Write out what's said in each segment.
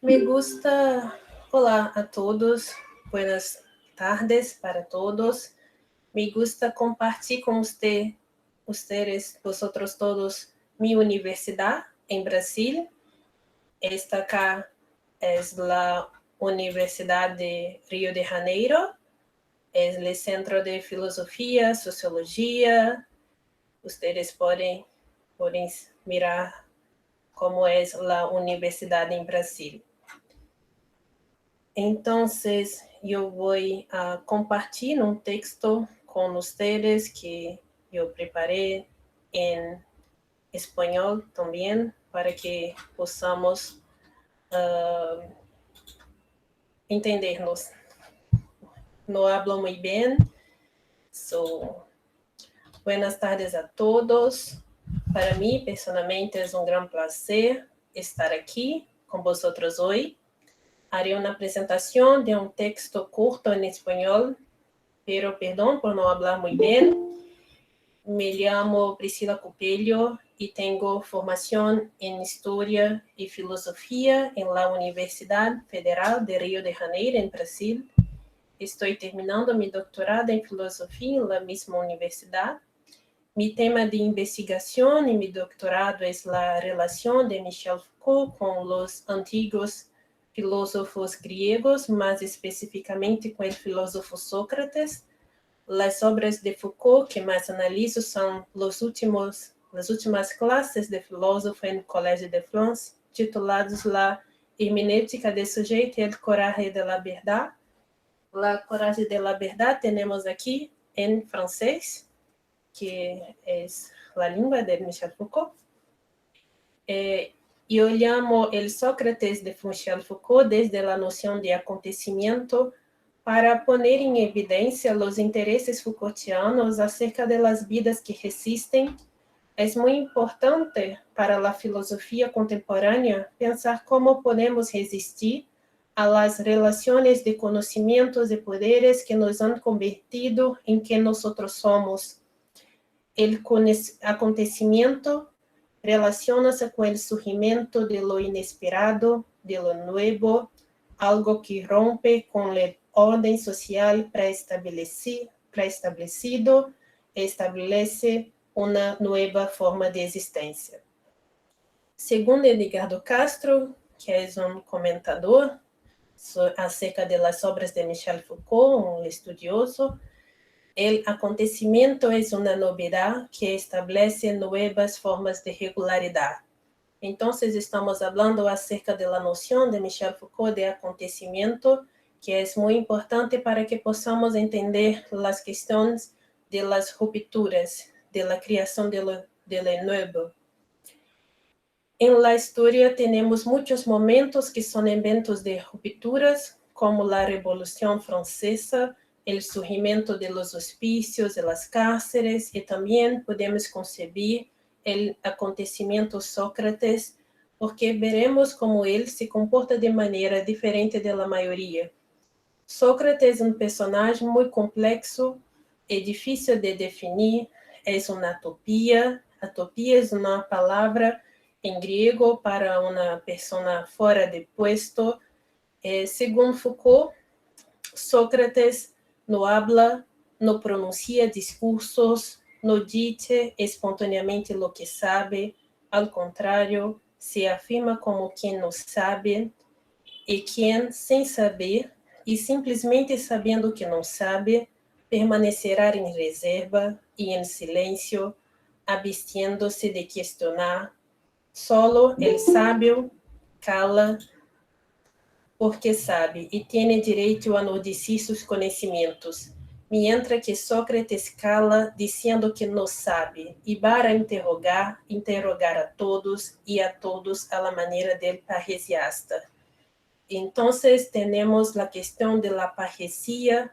Me gusta, olá a todos, buenas tardes para todos. Me gusta compartir con ustedes, vosotros todos, mi universidad en Brasil. Esta acá es la Universidad de Río de Janeiro, es el Centro de Filosofía, Sociología. Ustedes pueden mirar cómo es la universidad en Brasil. Entonces, yo voy a compartir un texto con ustedes que yo preparé en español también para que podamos entendernos. No hablo muy bien, buenas tardes a todos. Para mí, personalmente, es un gran placer estar aquí con vosotros hoy. Haré una presentación de un texto corto en español, pero perdón por no hablar muy bien. Me llamo Priscila Copello y tengo formación en Historia y Filosofía en la Universidad Federal de Río de Janeiro, en Brasil. Estoy terminando mi doctorado en Filosofía en la misma universidad. Mi tema de investigación en mi doctorado es la relación de Michel Foucault con los antiguos filósofos griegos, más específicamente con el filósofo Sócrates. Las obras de Foucault que más analizo son las últimas clases de filósofo en el Colegio de France, titulados La hermenéutica del sujeto y el coraje de la verdad. La coraje de la verdad tenemos aquí en francés, que es la lengua de Michel Foucault. Yo llamo el Sócrates de Michel Foucault desde la noción de acontecimiento para poner en evidencia los intereses Foucaultianos acerca de las vidas que resisten. Es muy importante para la filosofía contemporánea pensar cómo podemos resistir a las relaciones de conocimientos y poderes que nos han convertido en quien nosotros somos. El acontecimiento relaciona-se con el surgimiento de lo inesperado, de lo nuevo, algo que rompe con el orden social preestablecido, establece una nueva forma de existencia. Según Edgardo Castro, que es un comentador acerca de las obras de Michel Foucault, un estudioso, el acontecimiento es una novedad que establece nuevas formas de regularidad. Entonces, estamos hablando acerca de la noción de Michel Foucault de acontecimiento, que es muy importante para que podamos entender las cuestiones de las rupturas, de la creación de lo nuevo. En la historia tenemos muchos momentos que son eventos de rupturas, como la Revolución Francesa, el surgimiento de los hospicios, de las cárceles, y también podemos concebir el acontecimiento Sócrates, porque veremos cómo él se comporta de manera diferente de la mayoría. Sócrates es un personaje muy complejo y difícil de definir, es una utopía. Utopía es una palabra en griego para una persona fuera de puesto. Según Foucault, Sócrates no habla, no pronuncia discursos, no dice espontáneamente lo que sabe, al contrario, se afirma como quien no sabe, y quien, sin saber, y simplesmente sabendo que não sabe, permanecerá em reserva e em silêncio, abstendo-se de questionar. Solo el sábio cala porque sabe e tem direito a não dizer seus conhecimentos, mientras que Sócrates cala dizendo que não sabe, e para interrogar a todos e a todos a la maneira del parresiasta. Entonces tenemos la cuestión de la parresía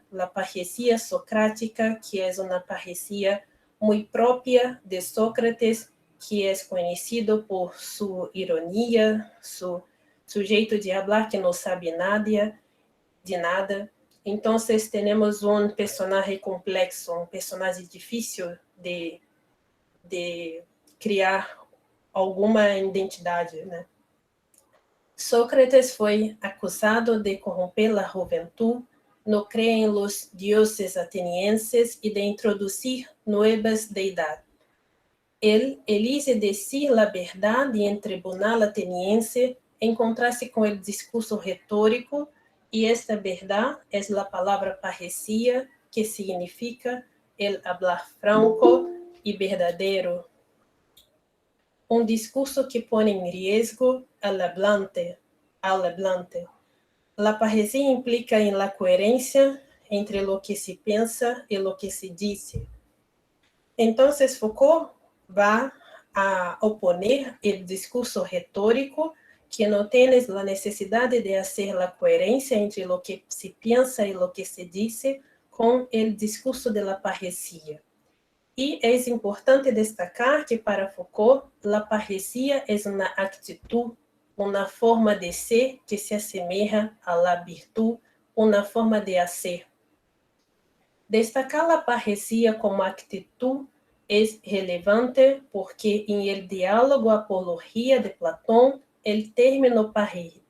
socrática, que es una parresía muy propia de Sócrates, que es conocido por su ironía, su jeito de hablar que no sabe de nada. Entonces tenemos un personaje complexo, un personaje difícil de criar alguma identidade, né? Sócrates foi acusado de corromper a juventude, no creer en los dioses atenienses y de introducir nuevas deidades. Él elige decir la verdad y en tribunal ateniense encontrarse con el discurso retórico, y esta verdad es la palabra parresía, que significa el hablar franco y verdadero. Un discurso que pone en riesgo al hablante. La parresía implica en la coherencia entre lo que se piensa y lo que se dice. Entonces Foucault va a oponer el discurso retórico, que no tiene la necesidad de hacer la coherencia entre lo que se piensa y lo que se dice, con el discurso de la parresía. Y es importante destacar que para Foucault la parresía es una actitud, una forma de ser que se asemeja a la virtud, una forma de hacer. Destacar la parresía como actitud es relevante porque en el diálogo Apología de Platón, el término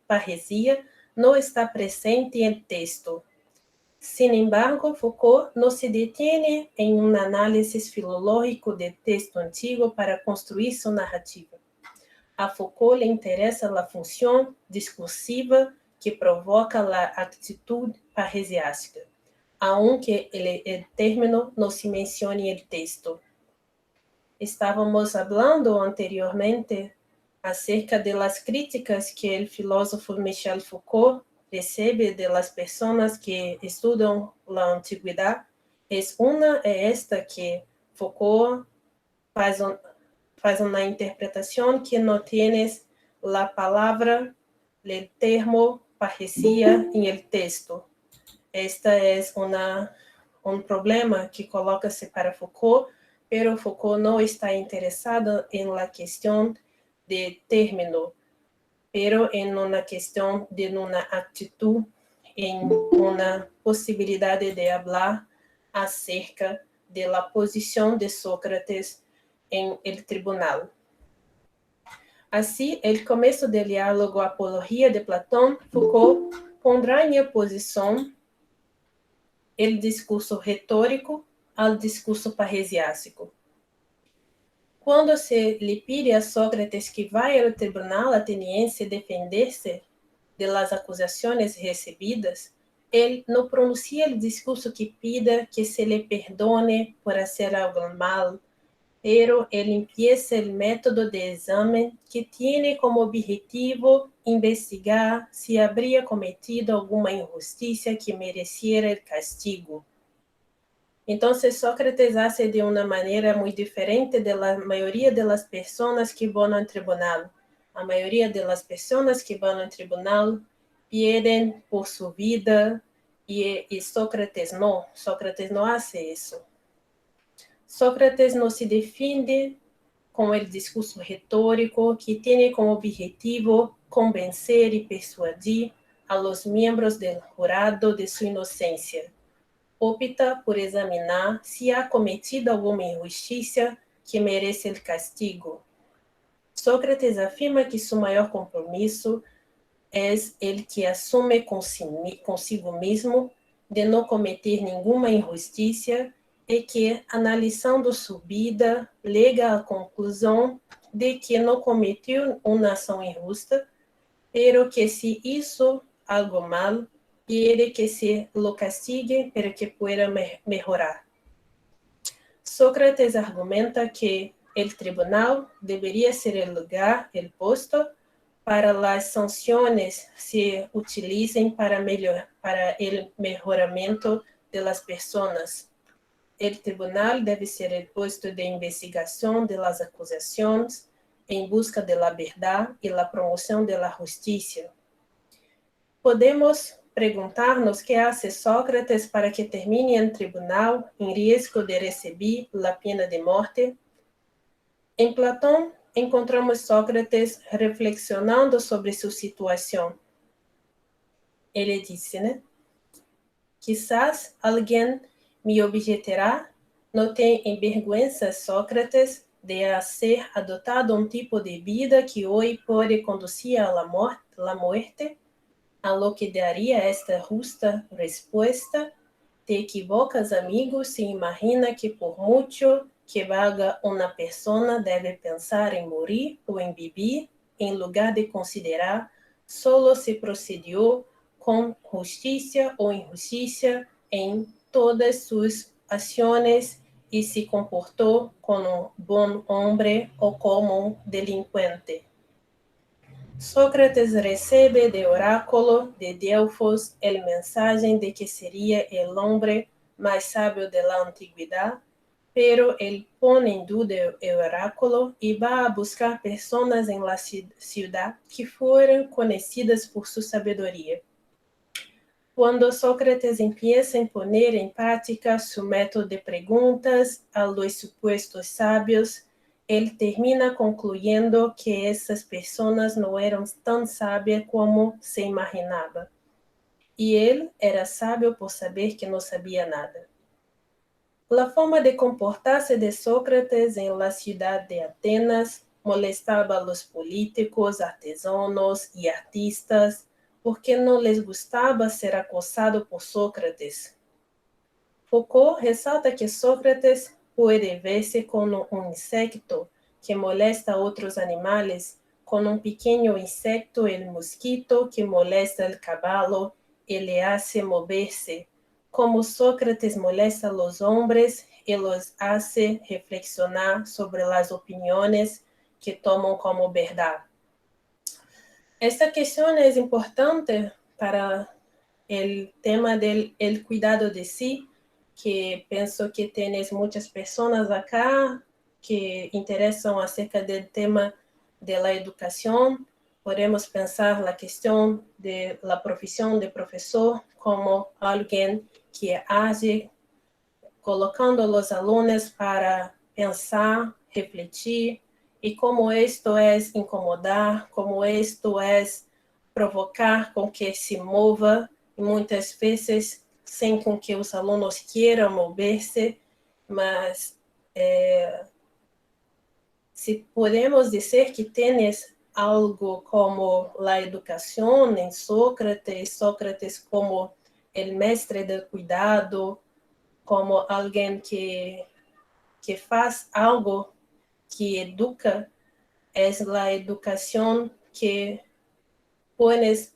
parresía no está presente en el texto. Sin embargo, Foucault no se detiene en un análisis filológico del texto antiguo para construir su narrativa. A Foucault le interesa la función discursiva que provoca la actitud parresiástica, aunque el término no se mencione en el texto. Estábamos hablando anteriormente acerca de las críticas que el filósofo Michel Foucault recibe de las personas que estudian la antigüedad. Es esta que Foucault faz una interpretación que no tienes la palabra, el termo parresía en el texto. Esta es un problema que coloca-se para Foucault, pero Foucault no está interesado en la cuestión de término, pero en una cuestión de una actitud, en una posibilidad de hablar acerca de la posición de Sócrates en el tribunal. Así, el comienzo del diálogo Apología de Platón, Foucault pondrá en oposición el discurso retórico al discurso parresiásico. Quando se lhe pide a Sócrates que vá ao tribunal ateniense defender-se de las acusações recebidas, ele não pronuncia o discurso que pida que se lhe perdone por fazer algo mal, pero ele empieza o método de exame que tem como objetivo investigar se habría cometido alguma injustiça que mereciera el castigo. Entonces, Sócrates hace de una manera muy diferente de la mayoría de las personas que van al tribunal. La mayoría de las personas que van al tribunal pierden por su vida y Sócrates no hace eso. Sócrates no se defiende con el discurso retórico que tiene como objetivo convencer y persuadir a los miembros del jurado de su inocencia. Opta por examinar se há cometido alguma injustiça que merece o castigo. Sócrates afirma que seu maior compromisso é el que assume consigo mesmo de não cometer nenhuma injustiça e que, analisando sua vida, chega à conclusão de que não cometeu uma ação injusta, pero que se hizo algo mal, quiere que se lo castigue para que pueda mejorar. Sócrates argumenta que el tribunal debería ser el lugar, el puesto, para las sanciones se utilicen para el mejoramiento de las personas. El tribunal debe ser el puesto de investigación de las acusaciones en busca de la verdad y la promoción de la justicia. Podemos perguntar-nos que hace Sócrates para que termine em tribunal em risco de receber a pena de morte. Em Platão, encontramos Sócrates reflexionando sobre sua situação. Ele disse, Quizás alguém me objetará, não tem envergüenza, Sócrates, de ser adotado un tipo de vida que hoy puede conducir a la muerte, a lo que daría esta justa respuesta: te equivocas, amigo, si imagina que por mucho que valga una persona debe pensar en morir o en vivir, en lugar de considerar solo se procedió con justicia o injusticia en todas sus acciones y se comportó como un buen hombre o como un delincuente. Sócrates recibe de oráculo de Delfos el mensaje de que sería el hombre más sabio de la antigüedad, pero él pone en duda el oráculo y va a buscar personas en la ciudad que fueran conocidas por su sabiduría. Cuando Sócrates empieza a poner en práctica su método de preguntas a los supuestos sabios, él termina concluyendo que esas personas no eran tan sabias como se imaginaba. Y él era sabio por saber que no sabía nada. La forma de comportarse de Sócrates en la ciudad de Atenas molestaba a los políticos, artesanos y artistas, porque no les gustaba ser acosado por Sócrates. Foucault resalta que Sócrates puede verse como un insecto que molesta a otros animales, con un pequeño insecto, el mosquito, que molesta al caballo y le hace moverse, como Sócrates molesta a los hombres y los hace reflexionar sobre las opiniones que toman como verdad. Esta cuestión es importante para el tema del cuidado de sí, que pienso que tienes muchas personas acá que interesan acerca del tema de la educación. Podemos pensar la cuestión de la profesión de profesor como alguien que age colocando a los alumnos para pensar, refletir, y como esto es incomodar, como esto es provocar com que se mova, e muitas vezes sem com que os alunos queiram mover-se, mas se podemos dizer que tienes algo como a educação em Sócrates, Sócrates como el mestre del cuidado, como alguém que faz algo que educa, é a educação que pones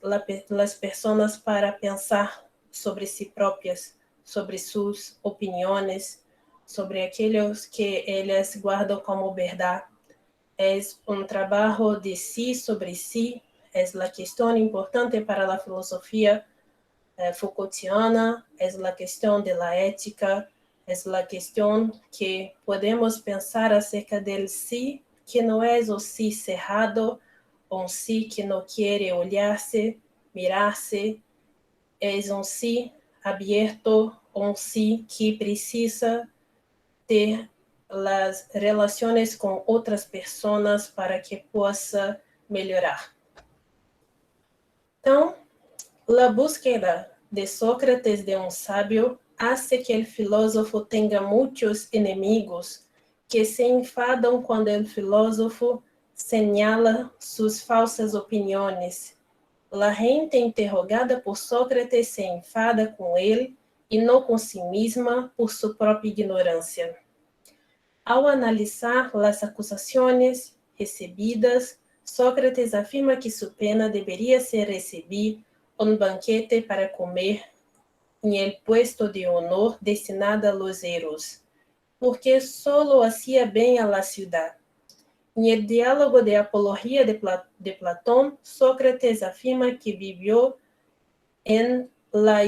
las personas para pensar sobre si propias, sobre sus opiniones, sobre aquellos que ellas guardan como verdad. Es un trabajo de sí sobre sí, es la cuestión importante para la filosofía Foucaultiana, es la cuestión de la ética, es la cuestión que podemos pensar acerca del sí, que no es o sí cerrado, un sí que no quiere olharse, mirarse, es un sí abierto, un sí que precisa ter las relaciones con otras personas para que pueda melhorar. Então, la búsqueda de Sócrates de un sabio hace que el filósofo tenga muchos enemigos que se enfadan cuando el filósofo señala sus falsas opiniones. La gente interrogada por Sócrates se enfada con él y no con sí misma por su propia ignorancia. Ao analisar las acusaciones recebidas, Sócrates afirma que su pena debería ser recibir un banquete para comer en el puesto de honor destinado a los héroes, porque solo hacía bien a la ciudad. En el diálogo de Apología de Platón, Sócrates afirma que vivió en la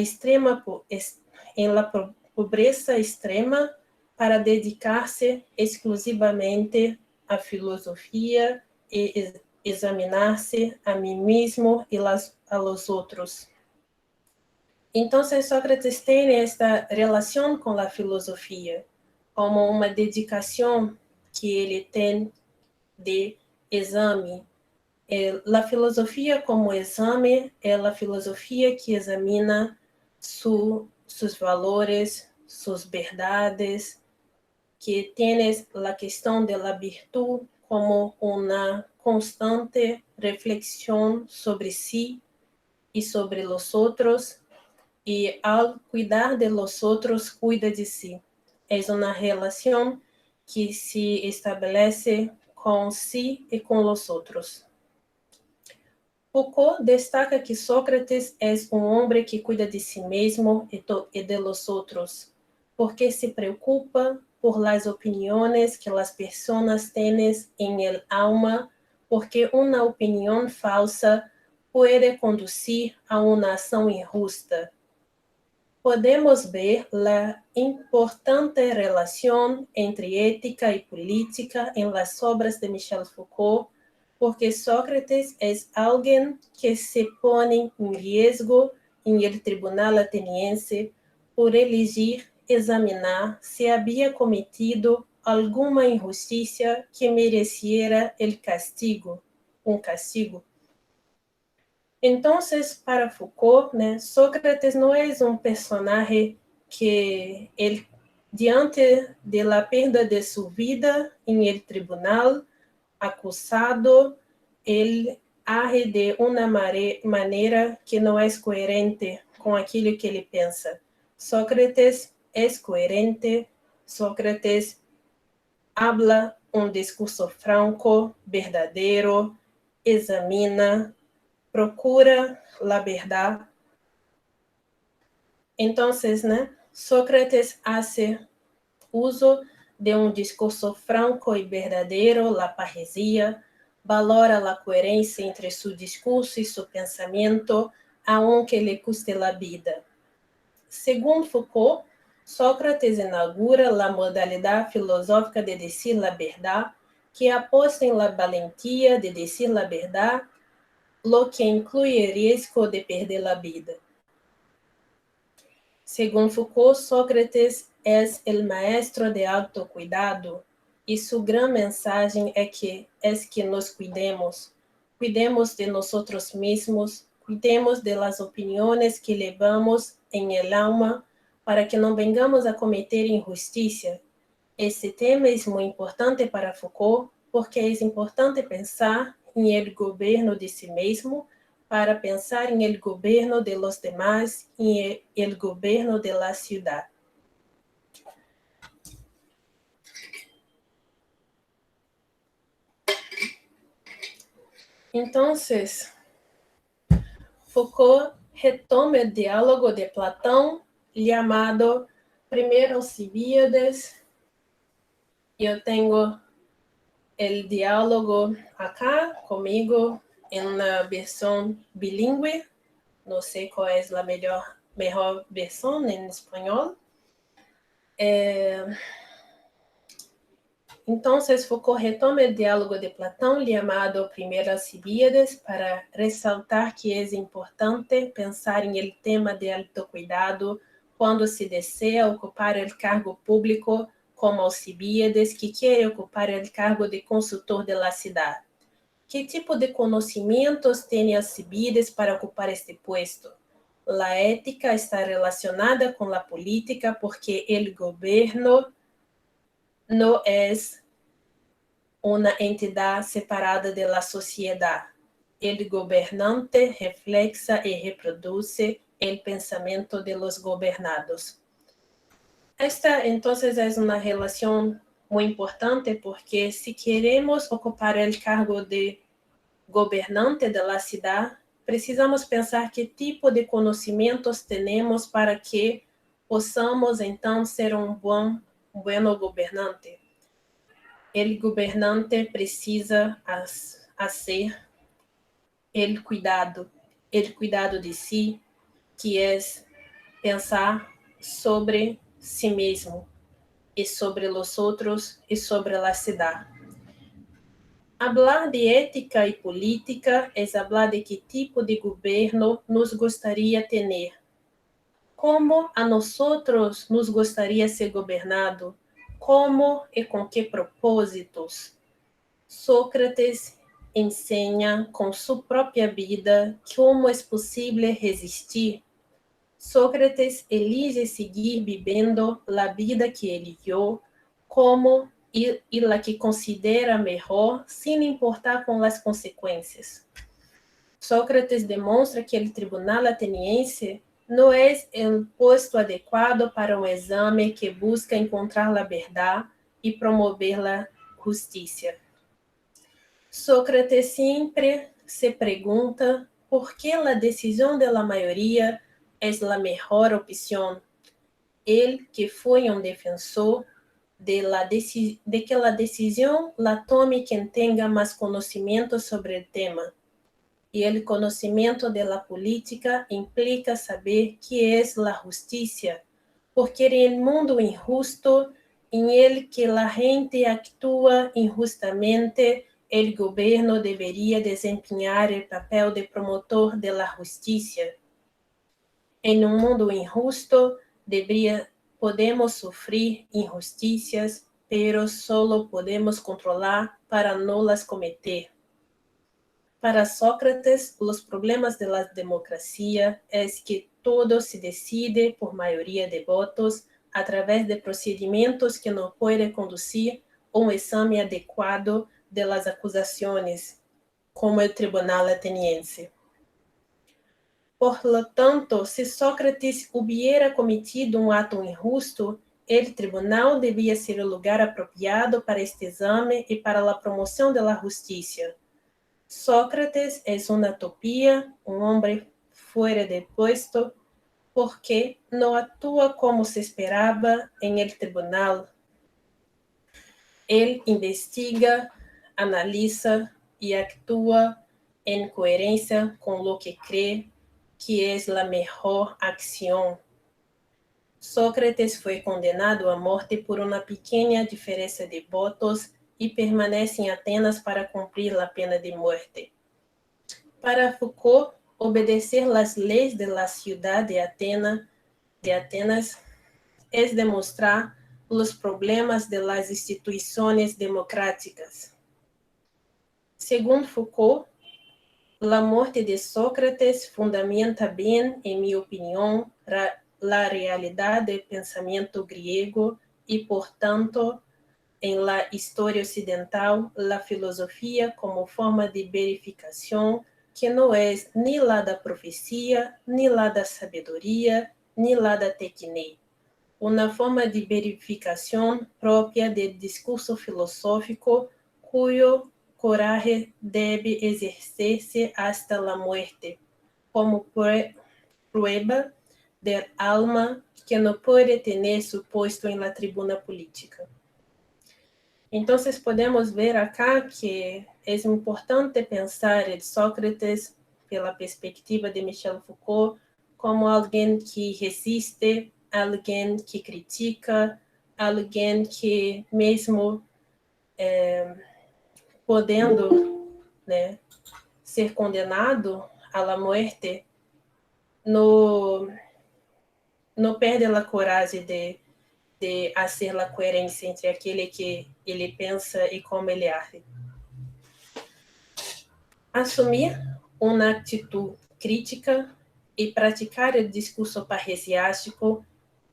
pobreza extrema para dedicar-se exclusivamente à filosofia e examinar-se a mim mesmo e a los outros. Então, Sócrates tem esta relação com a filosofia como uma dedicação que ele tem de exame. A filosofia como exame é a filosofia que examina seus valores, suas verdades, que tienes la cuestión de la virtud como una constante reflexión sobre sí y sobre los otros, y al cuidar de los otros, cuida de sí. Es una relación que se establece con sí y con los otros. Foucault destaca que Sócrates es un hombre que cuida de sí mismo y de los otros, porque se preocupa por las opiniones que las personas tienen en el alma, porque una opinión falsa puede conducir a una acción injusta. Podemos ver la importante relación entre ética y política en las obras de Michel Foucault, porque Sócrates es alguien que se pone en riesgo en el tribunal ateniense por elegir examinar si había cometido alguna injusticia que mereciera el castigo, un castigo. Entonces, para Foucault, Sócrates no es un personaje que él, diante de la perda de su vida en el tribunal, acusado, él age de una manera que no es coherente con aquello que él piensa. Sócrates es coherente, Sócrates habla un discurso franco, verdadero, examina, procura la verdad. Entonces, Sócrates hace uso de un discurso franco y verdadero, la parresía, valora la coherencia entre su discurso y su pensamiento, aunque le cueste la vida. Según Foucault, Sócrates inaugura la modalidad filosófica de decir la verdad, que aposta en la valentía de decir la verdad, lo que incluye el riesgo de perder la vida. Según Foucault, Sócrates es el maestro de autocuidado y su gran mensaje es que nos cuidemos de nosotros mismos, cuidemos de las opiniones que llevamos en el alma para que no vengamos a cometer injusticia. Este tema es muy importante para Foucault porque es importante pensar en el gobierno de sí mismo para pensar en el gobierno de los demás y el gobierno de la ciudad. Entonces, Foucault retoma el diálogo de Platón llamado Primero Alcibíades. Yo tengo el diálogo acá conmigo en una versión bilingüe. No sé cuál es la mejor versión en español. Entonces, Foucault retoma el diálogo de Platón llamado Primero Alcibíades para resaltar que es importante pensar en el tema de autocuidado cuando se desea ocupar el cargo público como Alcibíades, que quiere ocupar el cargo de consultor de la ciudad. ¿Qué tipo de conocimientos tiene Alcibíades para ocupar este puesto? La ética está relacionada con la política porque el gobierno no es una entidad separada de la sociedad. El gobernante refleja y reproduce el pensamiento de los gobernados. Esta entonces es una relación muy importante porque si queremos ocupar el cargo de gobernante de la ciudad, precisamos pensar qué tipo de conocimientos tenemos para que possamos então ser un buen gobernante. El gobernante precisa hacer el cuidado de sí, que es pensar sobre sí mismo y sobre los otros y sobre la ciudad. Hablar de ética y política es hablar de qué tipo de gobierno nos gustaría tener. ¿Cómo a nosotros nos gustaría ser gobernado? ¿Cómo y con qué propósitos? Sócrates ensina com sua própria vida como é possível resistir. Sócrates elige seguir vivendo a vida que ele viu como y la que considera mejor sin importar con las consecuencias. Sócrates demonstra que el tribunal ateniense no es el puesto adecuado para un examen que busca encontrar la verdad y promover la justicia. Sócrates siempre se pregunta por qué la decisión de la mayoría es la mejor opción. Él, que fue un defensor de que la decisión la tome quien tenga más conocimiento sobre el tema. Y el conocimiento de la política implica saber qué es la justicia, porque en el mundo injusto, en el que la gente actúa injustamente, el gobierno debería desempeñar el papel de promotor de la justicia. En un mundo injusto, podemos sufrir injusticias, pero solo podemos controlar para no las cometer. Para Sócrates, los problemas de la democracia es que todo se decide por mayoría de votos a través de procedimientos que no pueden conducir a un examen adecuado de las acusaciones, como el tribunal ateniense. Por lo tanto, si Sócrates hubiera cometido un acto injusto, el tribunal debía ser el lugar apropiado para este examen y para la promoción de la justicia. Sócrates es una utopía, un hombre fuera de puesto, porque no actúa como se esperaba en el tribunal. Él investiga, analiza y actúa en coherencia con lo que cree que es la mejor acción. Sócrates fue condenado a muerte por una pequeña diferencia de votos y permanece en Atenas para cumplir la pena de muerte. Para Foucault, obedecer las leyes de la ciudad de Atenas es demostrar los problemas de las instituciones democráticas. Según Foucault, la muerte de Sócrates fundamenta bien, en mi opinión, la realidad del pensamiento griego y, por tanto, en la historia occidental, la filosofía como forma de verificación que no es ni la da profecía, ni la da sabiduría, ni la da técnica. Una forma de verificación propia del discurso filosófico cuyo coraje debe ejercerse hasta la muerte, como prueba del alma que no puede tener su puesto en la tribuna política. Entonces podemos ver acá que es importante pensar en Sócrates pela perspectiva de Michel Foucault como alguém que resiste, alguém que critica, alguém que mesmo podendo, né, ser condenado à morte, no perde a coragem de fazer a coerência entre aquele que ele pensa e como ele age. Assumir uma atitude crítica e praticar o discurso parresiástico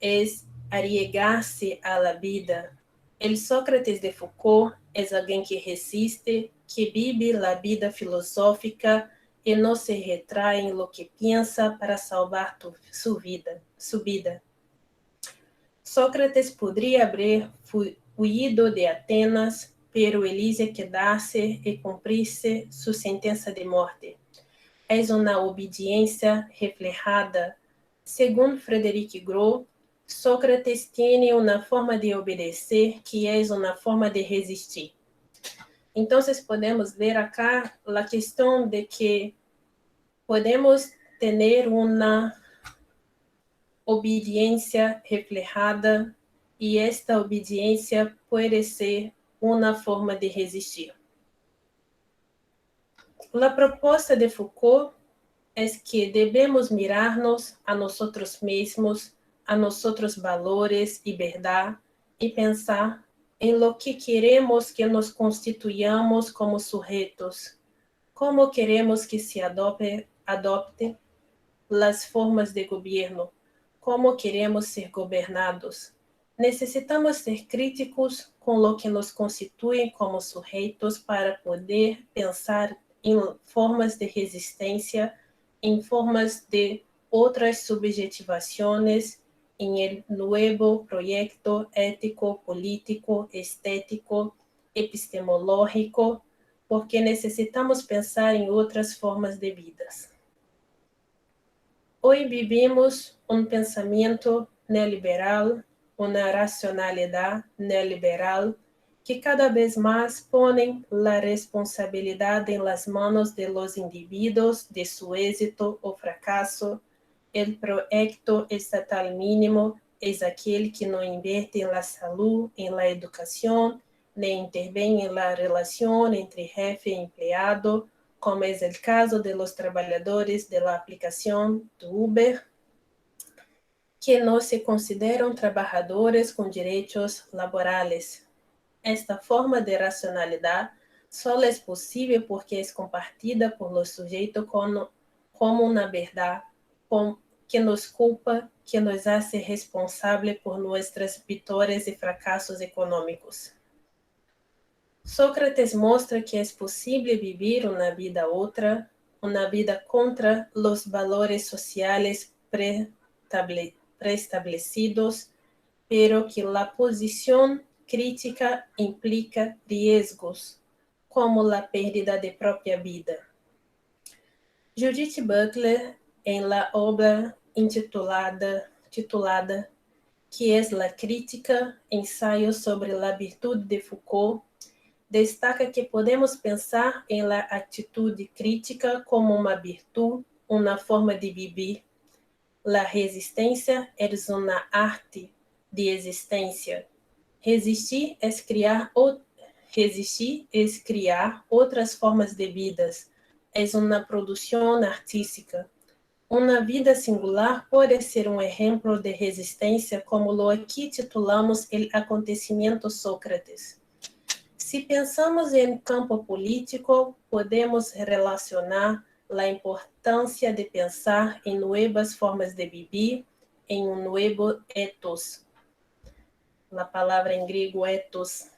é arriesgar-se à la vida. El Sócrates de Foucault é alguém que resiste, que vive a vida filosófica e não se retrai em lo que pensa para salvar sua vida. Sócrates poderia haber huido de Atenas, pero elige quedarse e cumprirse sua sentença de morte. É uma obediência reflejada. Segundo Frederic Gros, Sócrates tem uma forma de obedecer que é uma forma de resistir. Então, podemos ver acá a questão de que podemos ter uma obediência reflejada e esta obediência pode ser uma forma de resistir. A proposta de Foucault é que devemos mirar-nos a nós mesmos, a nossos valores e verdade, e pensar em lo que queremos que nos constituyamos como sujeitos, como queremos que se adopte as formas de governo, como queremos ser governados. Necesitamos ser críticos com o que nos constitui como sujeitos para poder pensar em formas de resistência, em formas de outras subjetivações, em el nuevo proyecto ético, político, estético, epistemológico, porque necessitamos pensar em outras formas de vidas. Hoy vivimos um pensamento neoliberal, uma racionalidade neoliberal que cada vez mais ponen la responsabilidad en las manos de los individuos de su éxito o fracaso. El proyecto estatal mínimo es aquel que no invierte en la salud, en la educación, ni interviene en la relación entre jefe y empleado, como es el caso de los trabajadores de la aplicación de Uber, que no se consideran trabajadores con derechos laborales. Esta forma de racionalidad solo es posible porque es compartida por los sujetos como una verdad que nos culpa, que nos hace responsable por nuestras victorias y fracasos económicos. Sócrates mostra que es posible vivir una vida otra, una vida contra los valores sociales preestablecidos, pero que la posición crítica implica riesgos, como la pérdida de propia vida. Judith Butler, en la obra titulada Que es la crítica, ensayo sobre la virtud de Foucault, destaca que podemos pensar em la atitude crítica como uma virtude, uma forma de vivir. La resistência é uma arte de existência. Resistir é criar outras formas de vidas. É uma produção artística. Uma vida singular pode ser um exemplo de resistência, como lo aqui titulamos el acontecimiento Sócrates. Se pensamos em campo político, podemos relacionar a importância de pensar em novas formas de viver, em um novo ethos. A palavra em grego ethos,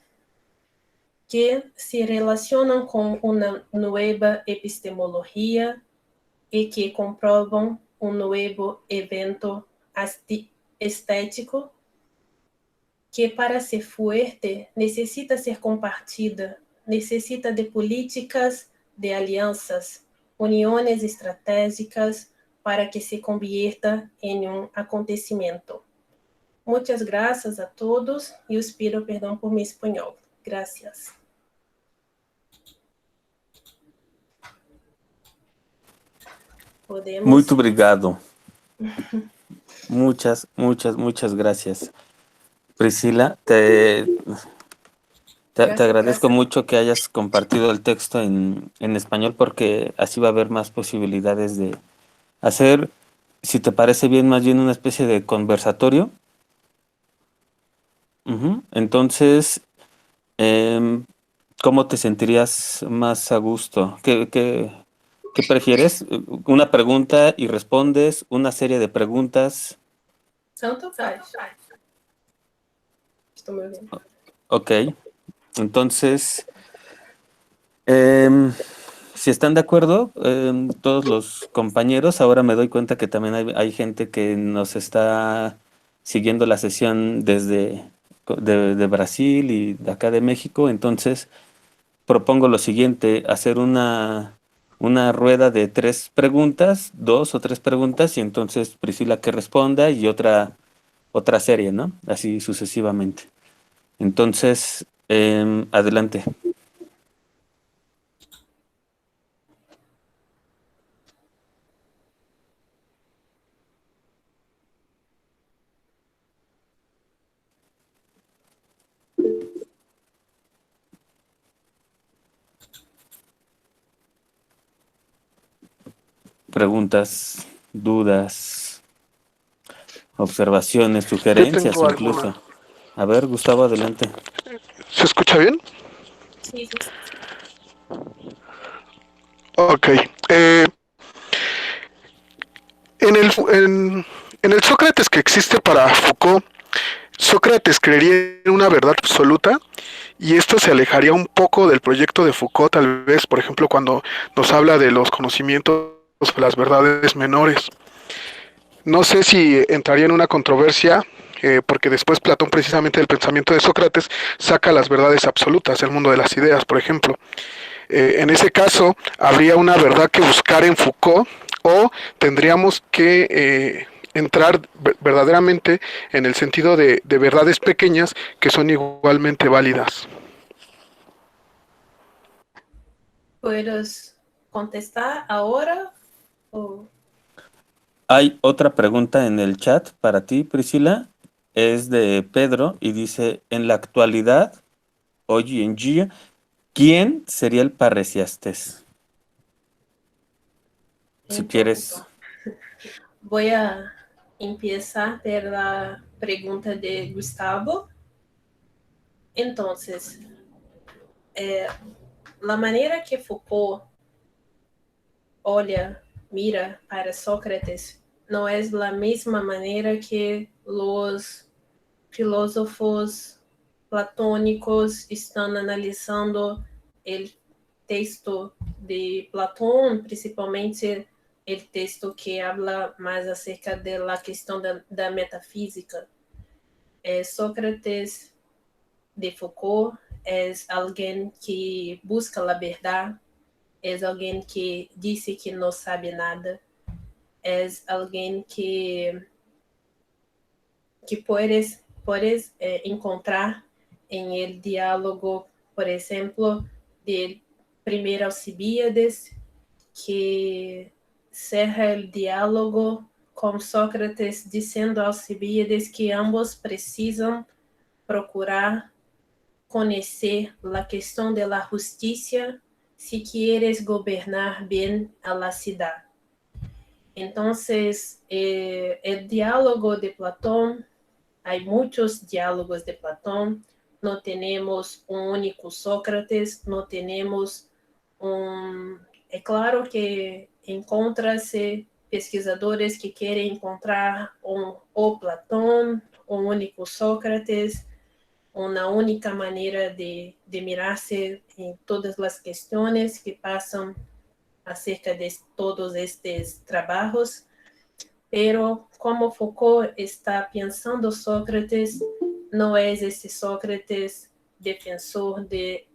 que se relacionam com uma nova epistemologia e que comprovam um novo evento estético que para ser fuerte necessita ser compartida, necessita de políticas, de alianças, uniões estratégicas para que se convierta em um acontecimento. Muitas graças a todos e os pido perdão por meu espanhol. Gracias. Podemos... Muito obrigado. Muchas gracias. Priscila, te agradezco mucho que hayas compartido el texto en español, porque así va a haber más posibilidades de hacer, si te parece bien, más bien una especie de conversatorio. Entonces, ¿cómo te sentirías más a gusto? ¿Qué prefieres? ¿Una pregunta y respondes? ¿Una serie de preguntas? Tanto faz. Estou me ouvindo. Ok. Entonces, si están de acuerdo, todos los compañeros, ahora me doy cuenta que también hay gente que nos está siguiendo la sesión desde de Brasil y de acá de México. Entonces, propongo lo siguiente: hacer una rueda de 3 preguntas, 2 o 3 preguntas, y entonces Priscila que responda y otra serie, ¿no? Así sucesivamente. Entonces, adelante. Preguntas, dudas, observaciones, sugerencias incluso. Alguna. A ver, Gustavo, adelante. ¿Se escucha bien? Sí. Ok. En el Sócrates que existe para Foucault, Sócrates creería en una verdad absoluta y esto se alejaría un poco del proyecto de Foucault, tal vez, por ejemplo, cuando nos habla de los conocimientos o las verdades menores. No sé si entraría en una controversia, porque después Platón, precisamente del pensamiento de Sócrates, saca las verdades absolutas, el mundo de las ideas, por ejemplo. En ese caso, habría una verdad que buscar en Foucault o tendríamos que entrar verdaderamente en el sentido de verdades pequeñas que son igualmente válidas. ¿Puedes contestar ahora? O... Hay otra pregunta en el chat para ti, Priscila. Es de Pedro y dice, en la actualidad, hoy en día, ¿quién sería el parriciastés? Si Entonces, quieres. voy a empezar por la pregunta de Gustavo. Entonces, la manera que Foucault olha, mira para Sócrates não é a mesma maneira que os filósofos platônicos estão analisando o texto de Platão, principalmente o texto que habla mais acerca da questão da metafísica. Sócrates de Foucault é alguém que busca a verdade, é alguém que disse que não sabe nada, é alguém que puedes encontrar em el diálogo, por exemplo, de primeiro Alcibíades, que cerra o diálogo com Sócrates dizendo a Alcibíades que ambos precisam procurar conhecer a questão da justiça se quieres gobernar bem a la cidade. Então, o diálogo de Platão, há muitos diálogos de Platão, não temos um único Sócrates, não temos um... É claro que encontra-se pesquisadores que querem encontrar o Platão, um único Sócrates, uma única maneira de mirar-se em todas as questões que passam acerca de todos estes trabalhos, pero como Foucault está pensando Sócrates, não é esse Sócrates defensor de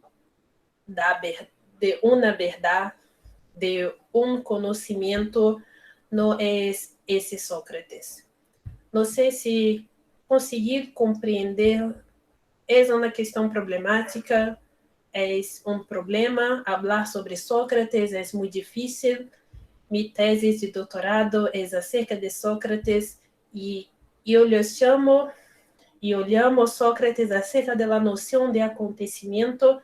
uma verdade, de um conhecimento, não é esse Sócrates. Não sei se conseguir compreender, é uma questão problemática, é um problema. Falar sobre Sócrates é muito difícil. Minha tese de doutorado é acerca de Sócrates e eu lhe chamo e olhamos Sócrates acerca da noção de acontecimento,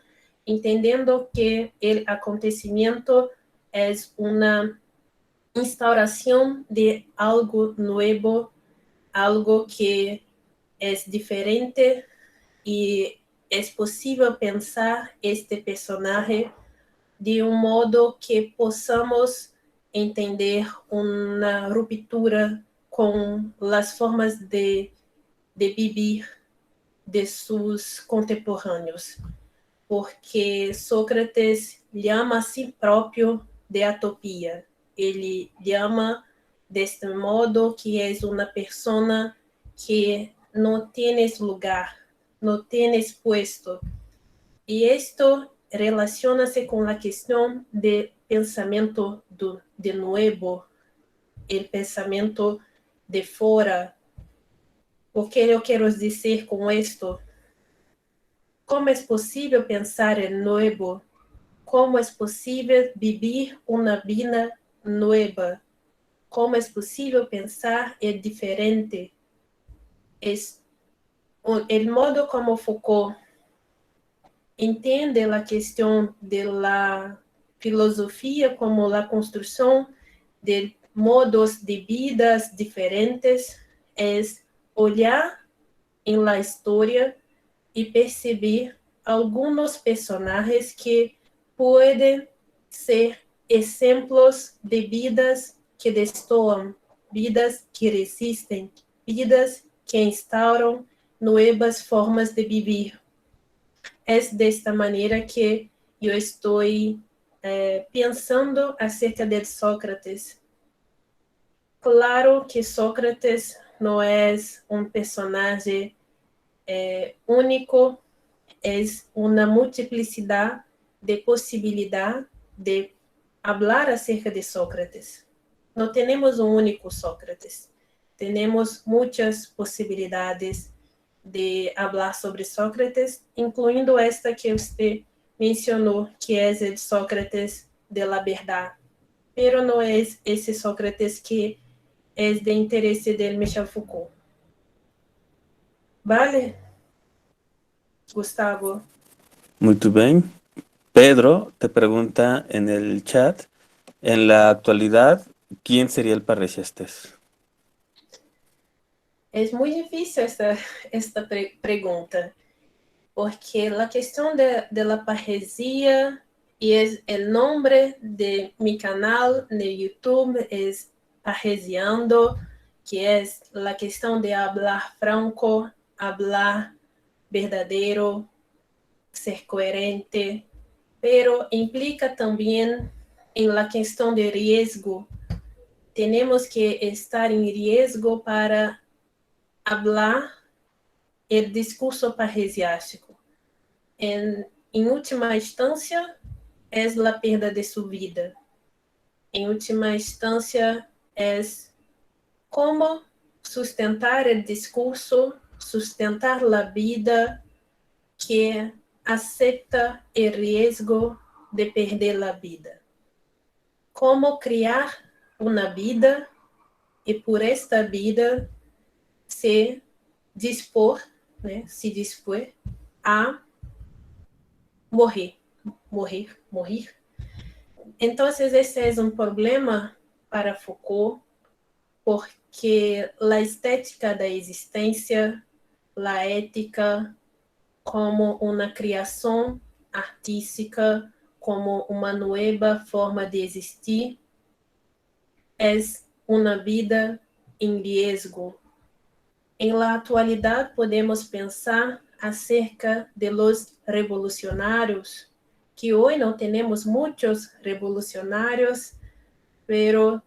entendendo que o acontecimento é uma instauração de algo novo, algo que é diferente e é possível pensar este personagem de modo que possamos entender uma ruptura com as formas de viver de seus contemporâneos, porque Sócrates chama a si próprio de atopia. Ele chama deste modo que é uma pessoa que não tienes lugar, não tienes puesto. E isto relaciona-se com a questão de pensamento de novo, o pensamento de fora. O que eu quero dizer com isto? Como é possível pensar em novo? Como é possível viver uma vida nova? Como é possível pensar em diferente? O modo como Foucault entende a questão da filosofia como a construção de modos de vidas diferentes é olhar em la história e perceber alguns personagens que podem ser exemplos de vidas que destoam, vidas que resistem, vidas que instauram nuevas formas de vivir. Es de esta manera que yo estoy pensando acerca de Sócrates. Claro que Sócrates no es un personaje único, es una multiplicidad de posibilidad de hablar acerca de Sócrates. No tenemos un único Sócrates, tenemos muchas posibilidades de hablar sobre Sócrates, incluindo esta que usted mencionó, que es el Sócrates de la verdad, pero no es ese Sócrates que es de interés de Michel Foucault. Vale, Gustavo? Muito bem. Pedro te pregunta en el chat, en la actualidad, ¿quién sería el Parriciestes? Es muy difícil esta pregunta, porque la cuestión de la parresía y es el nombre de mi canal de YouTube es Parresiando, que es la cuestión de hablar franco, hablar verdadero, ser coherente, pero implica también en la cuestión de riesgo. Tenemos que estar en riesgo para hablar el discurso parresiástico. En última instancia, es la perda de su vida. En última instancia, es cómo sustentar el discurso, sustentar la vida que acepta el riesgo de perder la vida. Cómo crear una vida y por esta vida se dispor a morrer. Entonces, ese es un problema para Foucault, porque la estética da existência, la ética, como uma criação artística, como uma nova forma de existir, é uma vida em riesgo. Em la atualidade, podemos pensar acerca de los revolucionários, que hoje não temos muitos revolucionários, pero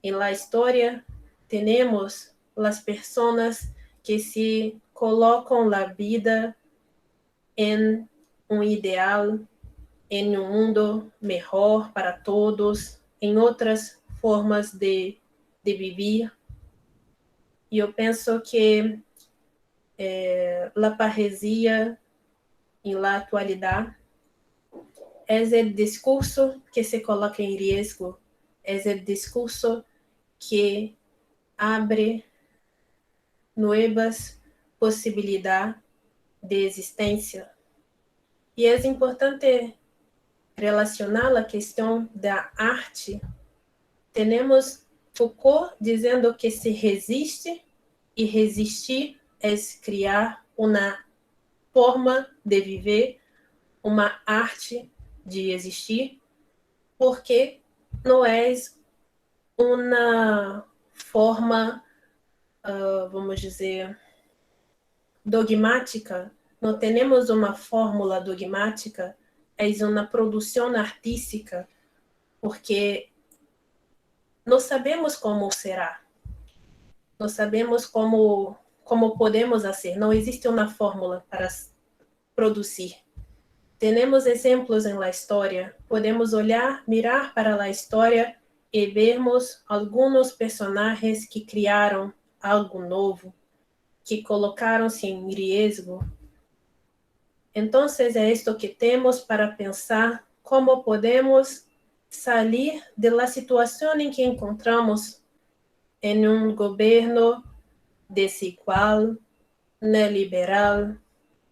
em la história temos as pessoas que se colocam a vida em um ideal, em um mundo melhor para todos, em outras formas de viver. E eu penso que a parresia em la atualidade é o discurso que se coloca em risco, é o discurso que abre novas possibilidades de existência. E é importante relacionar a questão da arte. Temos Foucault dizendo que se resiste, e resistir é criar uma forma de viver, uma arte de existir, porque não é uma forma, vamos dizer, dogmática. Não temos uma fórmula dogmática, é uma produção artística, porque não sabemos como será, não sabemos como podemos fazer, não existe uma fórmula para produzir. Temos exemplos na história, podemos olhar, mirar para a história e vermos alguns personagens que criaram algo novo, que colocaram-se em risco. Então, é isto que temos para pensar como podemos sair da situação em que encontramos em um governo desigual, neoliberal,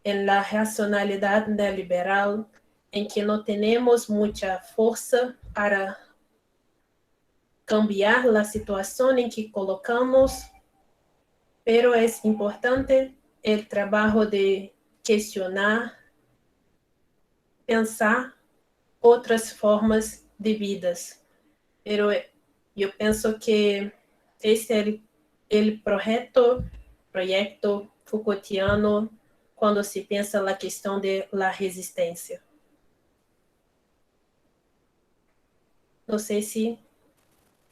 em la racionalidade neoliberal, em que não temos muita força para cambiar a situação em que colocamos, pero é importante o trabalho de questionar, pensar outras formas de vidas. Pero eu penso que este é o projeto Foucaultiano quando se pensa na questão de la resistência. Não sei se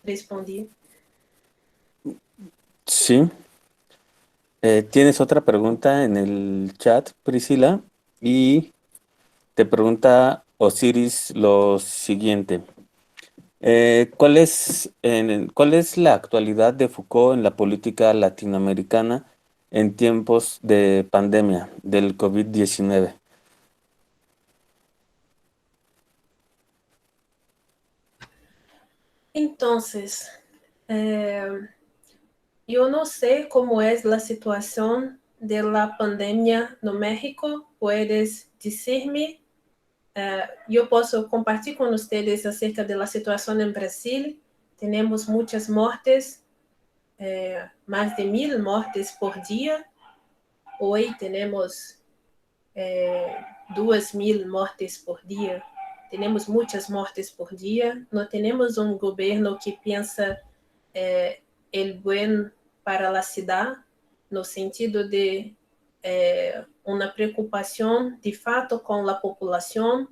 respondi. Sí. Tienes otra pregunta en el chat, Priscila, y te pregunta Osiris lo siguiente. ¿Cuál es la actualidad de Foucault en la política latinoamericana en tiempos de pandemia del COVID-19? Entonces, eu não sei como é a situação da pandemia no México. Puedes dizer-me? Eu posso compartilhar com vocês acerca da situação em Brasil. Temos muitas mortes, mais de 1.000 mortes por dia. Hoje temos 2.000 mortes por dia. Temos muitas mortes por dia. Não temos um governo que pensa el bem para a cidade, no sentido de uma preocupação de fato com a população.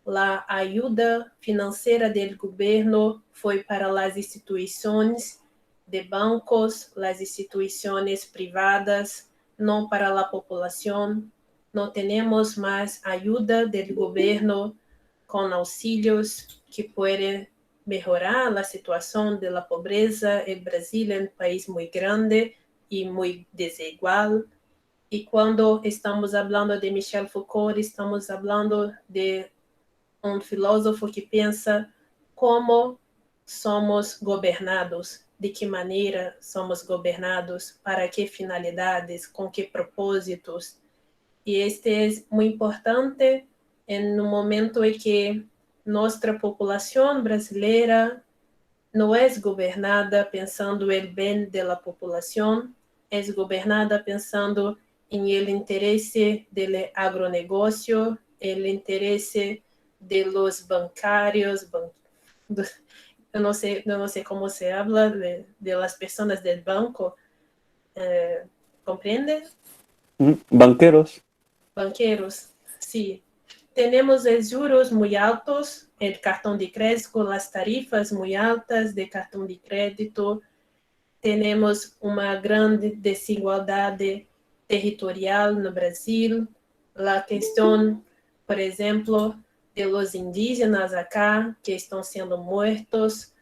A ajuda financeira do governo foi para as instituições de bancos, as instituições privadas, não para a população. Não temos mais ajuda do governo com auxílios que podem melhorar a situação da pobreza. O Brasil é um país muito grande e muito desigual. E quando estamos falando de Michel Foucault, estamos falando de um filósofo que pensa como somos governados, de que maneira somos governados, para que finalidades, com que propósitos. E este é muito importante em um momento em que nossa população brasileira não é governada pensando no bem da população, é governada pensando em el interesse do agronegócio, el interesse de los bancários, eu não sei como se habla de las personas del banco, ¿comprende? Banqueros. Banqueiros, sim. Temos os juros muito altos, o cartão de crédito, as tarifas muito altas de cartão de crédito. Temos uma grande desigualdade territorial no Brasil. A questão, por exemplo, de los indígenas acá, que estão sendo mortos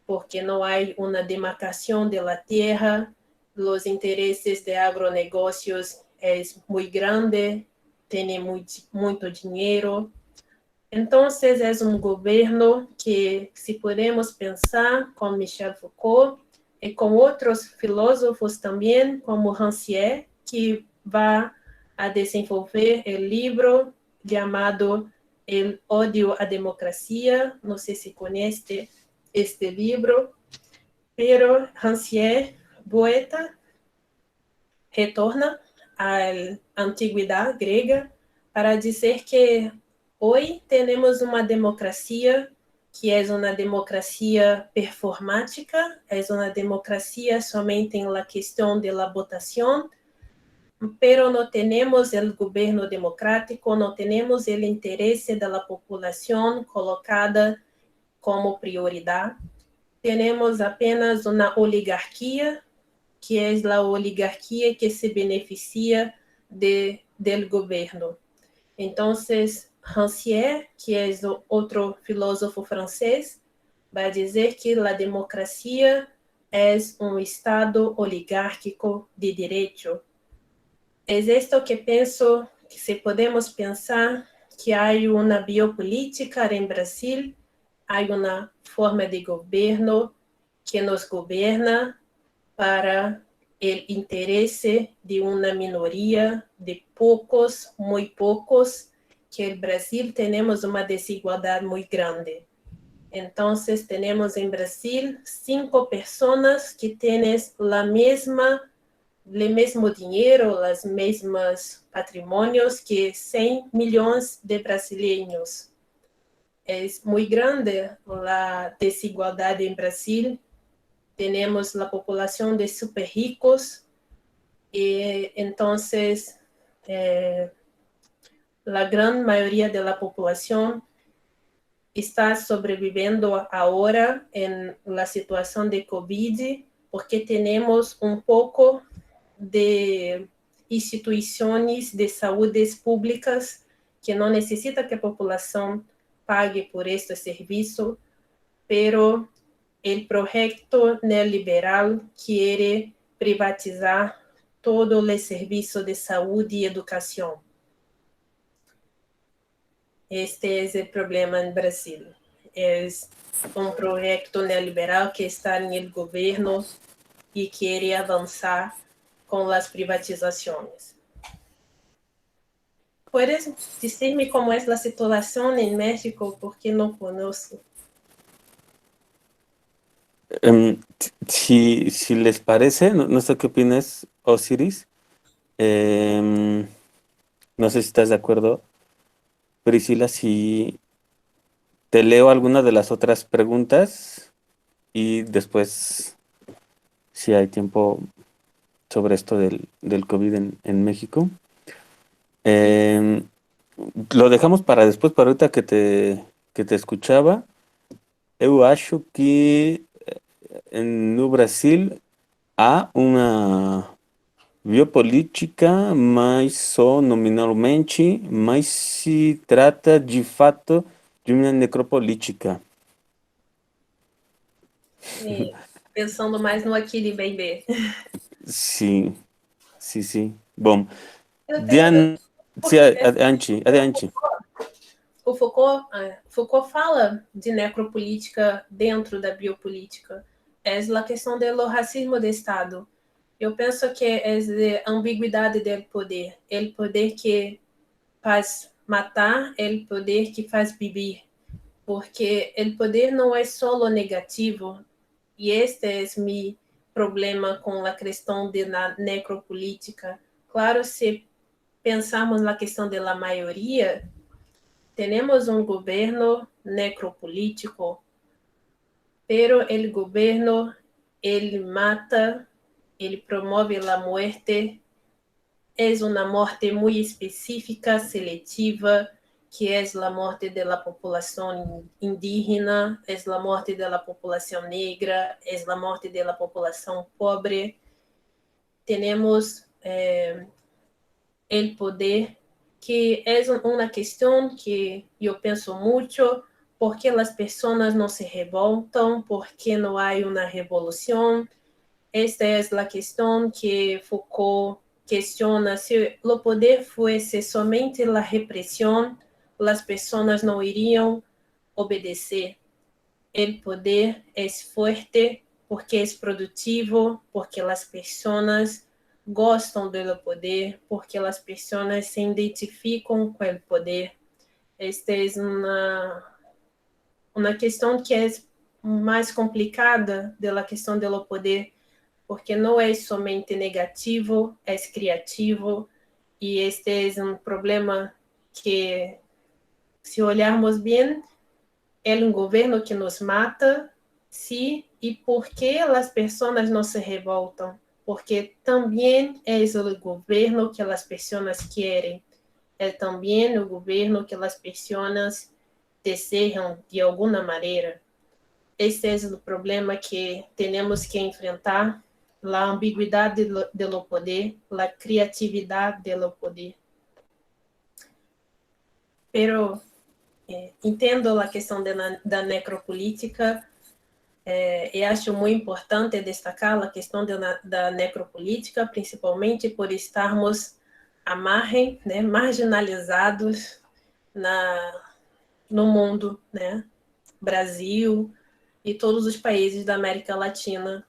porque não há uma demarcação da terra. Os interesses de agronegócios é muito grande, tem muito dinheiro. Então, é um governo que, se podemos pensar com Michel Foucault e com outros filósofos também, como Rancière, que vai a desenvolver o livro chamado El Odio à Democracia. Não sei se conhece este livro, pero Rancière, poeta, retorna à antiguidade grega para dizer que hoje temos uma democracia que é uma democracia performática, é uma democracia somente em la questão de la votação, pero não temos o governo democrático, não temos o interesse da população colocada como prioridade. Temos apenas uma oligarquia, que é a oligarquia que se beneficia do governo. Então, Rancière, que é outro filósofo francês, vai dizer que a democracia é um estado oligárquico de direito. É isto que penso, que se podemos pensar que há uma biopolítica em Brasil, há uma forma de governo que nos governa para o interesse de uma minoria, de poucos, muito poucos, que no Brasil temos uma desigualdade muito grande. Então, temos em Brasil 5 pessoas que têm o mesmo dinheiro, os mesmos patrimônios que 100 milhões de brasileiros. É muito grande a desigualdade em Brasil. Temos a população de super ricos, Y entonces, la gran mayoría de la población está sobreviviendo ahora en la situación de COVID porque tenemos un poco de instituciones de salud públicas que no necesita que la población pague por este servicio, pero el proyecto neoliberal quiere privatizar todo el servicio de salud y educación. Este es el problema en Brasil. Es un proyecto neoliberal que está en el gobierno y quiere avanzar con las privatizaciones. ¿Puedes decirme cómo es la situación en México? Porque no conozco. Si les parece, no sé qué opinas, Osiris. No sé si estás de acuerdo, Priscila, si te leo alguna de las otras preguntas y después, si hay tiempo, sobre esto del COVID en México. Lo dejamos para después, para ahorita que te escuchaba. Eu acho que no Brasil há uma biopolítica, mas só nominalmente, mas se trata de fato de uma necropolítica. Pensando mais no Aquile Bebê. Sim, sim, sim. Bom, Eu Diana, sim, tenho, adiante, adiante. o Foucault fala de necropolítica dentro da biopolítica. É a questão do racismo de Estado. Eu penso que é a ambiguidade do poder. O poder que faz matar, o poder que faz viver. Porque o poder não é só negativo. E este é meu problema com a questão da necropolítica. Claro, se pensarmos na questão da maioria, temos governo necropolítico, pero el gobierno, ele mata, ele promove a morte, é uma morte muito específica, seletiva, que é a morte da população indígena, é a morte da população negra, é a morte da população pobre. Temos o poder, que é uma questão que eu penso muito, porque as pessoas não se revoltam, porque não há uma revolução. Esta é a questão que Foucault questiona: se o poder fosse somente a repressão, as pessoas não iriam obedecer. O poder é forte porque é produtivo, porque as pessoas gostam do poder, porque as pessoas se identificam com o poder. Esta é uma questão que é mais complicada da questão do poder, porque não é somente negativo, é criativo, e este é um problema que, se olharmos bem, é um governo que nos mata, sim, e por que as pessoas não se revoltam? Porque também é o governo que as pessoas querem, é também o governo que as pessoas desejam de alguma maneira. Esse é o problema que temos que enfrentar, a ambiguidade do poder, a criatividade do poder. Pero entendo a questão da necropolítica, e acho muito importante destacar a questão da necropolítica, principalmente por estarmos à margem, né, marginalizados no mundo, né? Brasil e todos os países da América Latina,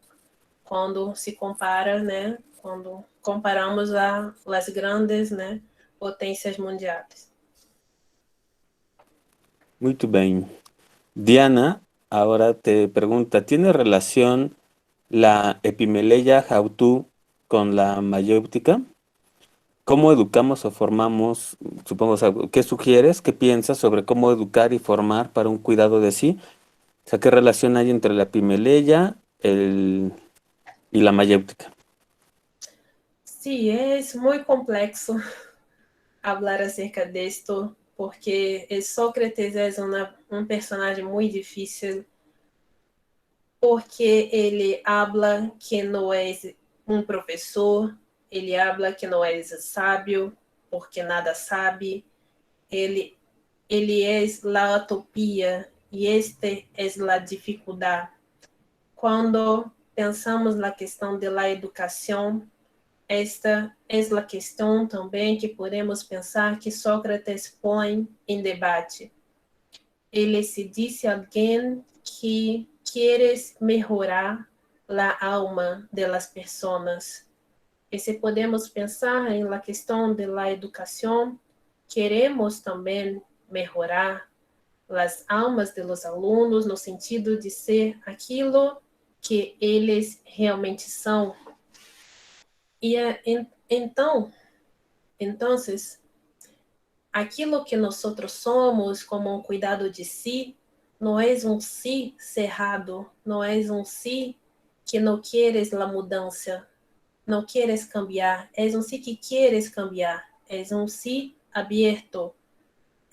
quando se compara, né, quando comparamos as grandes, né, potências mundiais. Muito bem. Diana ahora te pregunta, ¿tiene relación la epimeleya Jautú con la mayéutica? ¿Cómo educamos o formamos, supongo, o sea, qué sugieres, qué piensas sobre cómo educar y formar para un cuidado de sí? O sea, ¿qué relación hay entre la epimeleya y la mayéutica? Sí, es muy complejo hablar acerca de esto, porque Sócrates es un personaje muy difícil, porque ele habla que não é um professor, ele habla que não é sábio, porque nada sabe, ele é a utopia, e este é a dificuldade. Quando pensamos na questão da educação, esta é a questão também que podemos pensar que Sócrates põe em debate. Ele se disse alguém que queres melhorar a alma de las personas. E se podemos pensar em la questão de la educação, queremos também melhorar as almas de los alunos no sentido de ser aquilo que eles realmente são. E então, aquilo que nós somos como um cuidado de si, não é um si cerrado, não é um si que não queres a mudança, não queres cambiar, é um si que queres cambiar, é um si aberto,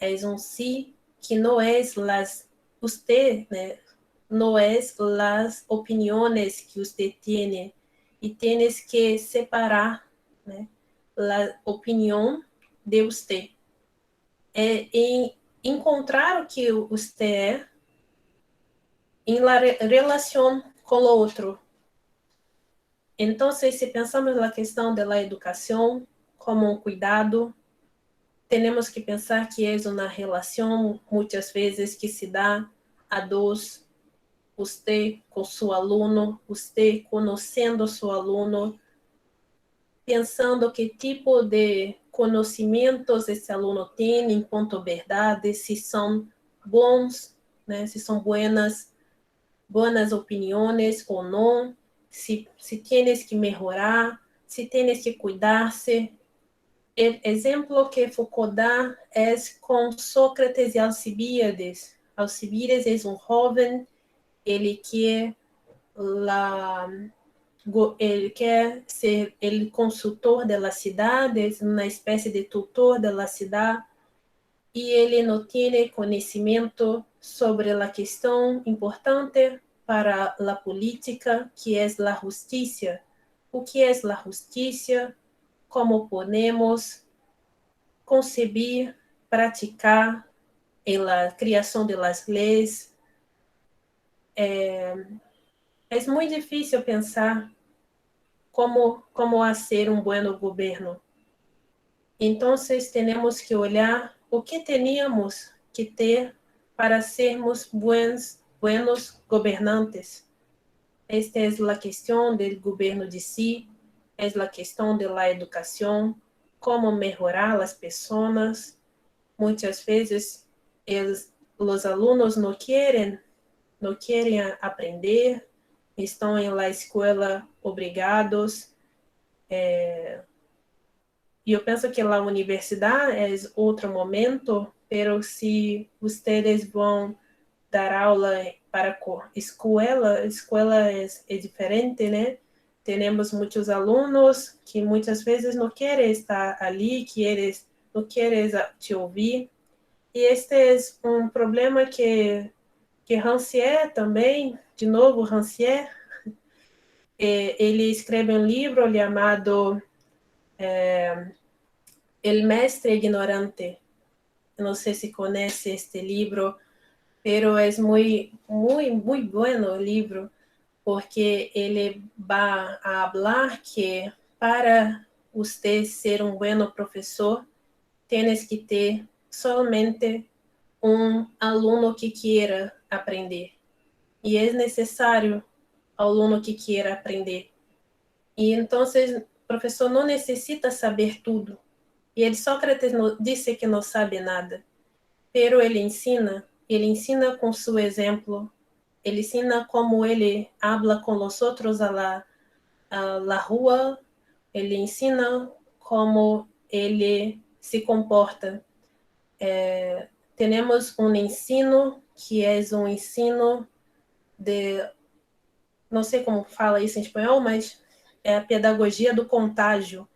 é um si que não é usted, né? Não é as opiniões que você tem, e tienes que separar, né, a opinião de você. Em encontrar o que você é em relação com o outro. Então, se pensamos na questão da educação como um cuidado, temos que pensar que é uma relação, muitas vezes, que se dá a dois, você com seu aluno, você conhecendo seu aluno, pensando que tipo de conhecimentos esse aluno tem enquanto verdade, se são bons, né, se são boas opiniões ou não, se tienes que melhorar, se tienes que cuidar-se. O exemplo que Foucault dá é com Sócrates e Alcibíades. Alcibíades é um jovem, ele quer ser o consultor da cidade, uma espécie de tutor da cidade, e ele não tem conhecimento sobre a questão importante para a política, que é a justiça. O que é a justiça? Como podemos concebir, praticar a criação de las leis? É muito difícil pensar como fazer um bom governo. Então, temos que olhar o que teníamos que ter para sermos buenos governantes. Esta é a questão do governo de si, é a questão da educação, como melhorar as pessoas. Muitas vezes, os alunos não querem aprender, estão na escola obrigados. E eu penso que a universidade é outro momento, pero se vocês vão dar aula para escola é diferente, né? Temos muitos alunos que muitas vezes não querem estar ali, não querem te ouvir. E este é um problema que Rancière também, de novo Rancière, ele escreve um livro chamado El Mestre Ignorante. Não sei se conhece este livro, pero é muito bueno o livro, porque ele vai a falar que para você ser um bom professor, tienes que ter somente um aluno que queira aprender. E é necessário aluno que queira aprender. E então, o professor não necessita saber tudo. E Sócrates disse que não sabe nada. Pero ele ensina com seu exemplo, ele ensina como ele habla com os outros a la rua, ele ensina como ele se comporta. Temos um ensino que é um ensino de, não sei como fala isso em espanhol, mas é a pedagogia do contágio.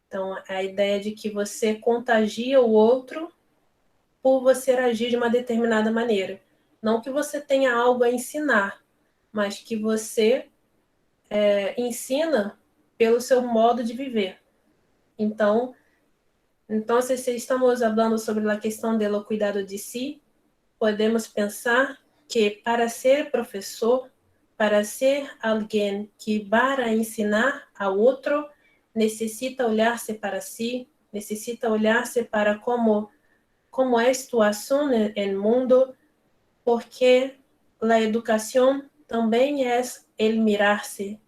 Então, a ideia de que você contagia o outro por você agir de uma determinada maneira. Não que você tenha algo a ensinar, mas que você ensina pelo seu modo de viver. Então, se estamos falando sobre a questão do cuidado de si, podemos pensar que para ser professor, para ser alguém que vai ensinar a outro, necessita olhar-se para si, necessita olhar-se para como é a situação no mundo, porque a educação também é el mirar-se,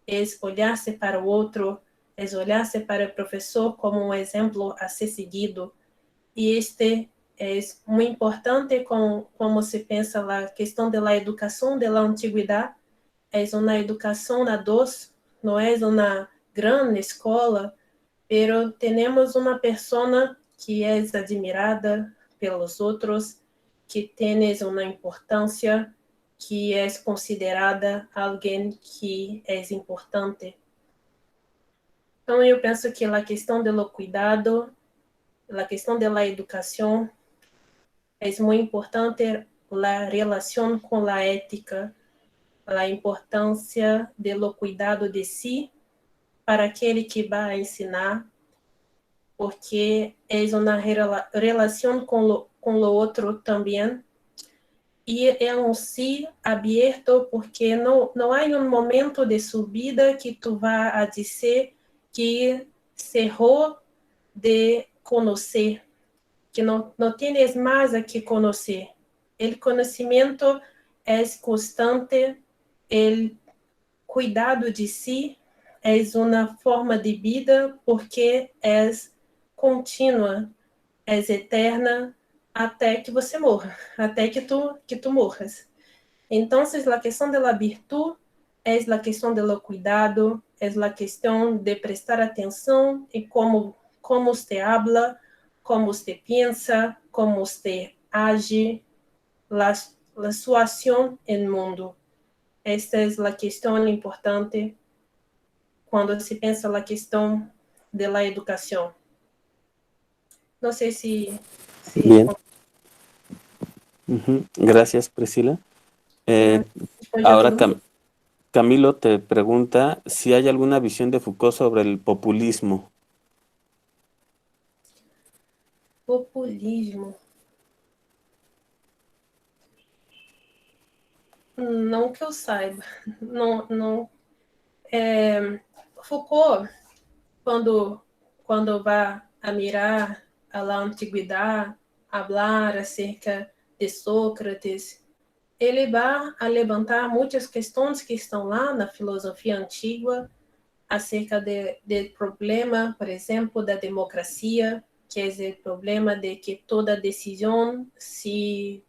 é olhar-se para o outro, é olhar-se para o professor como um exemplo a ser seguido. E este é muito importante como se pensa a questão da educação da antiguidade. É uma educação a dois, não é uma grande escola, pero temos uma pessoa que é admirada pelos outros, que tem uma importância, que é considerada alguém que é importante. Então, eu penso que a questão do cuidado, a questão da educação, é muito importante a relação com a ética, a importância do cuidado de si para aquele que vai ensinar, porque é uma relação com o outro também, e é um si aberto, porque não há um momento de subida que tu vá a dizer que cerrou de conhecer, que não tienes mais a que conhecer. O conhecimento é constante, o cuidado de si é uma forma de vida, porque é contínua, é eterna, até que você morra, até que tu morras. Então, a questão da virtude é a questão do cuidado, é a questão de prestar atenção em como você habla, como você pensa, como você age, a sua ação no mundo. Esta é a questão importante quando se pensa na questão da educação. Não sei se Bien. Gracias, Priscila. Ahora Camilo te pregunta si hay alguna visión de Foucault sobre el populismo. Populismo. Não que eu saiba. Não. Foucault, quando vai a mirar a la antiguidade, falar acerca de Sócrates, ele vai a levantar muitas questões que estão lá na filosofia antiga, acerca do problema, por exemplo, da democracia, que é o problema de que toda decisão se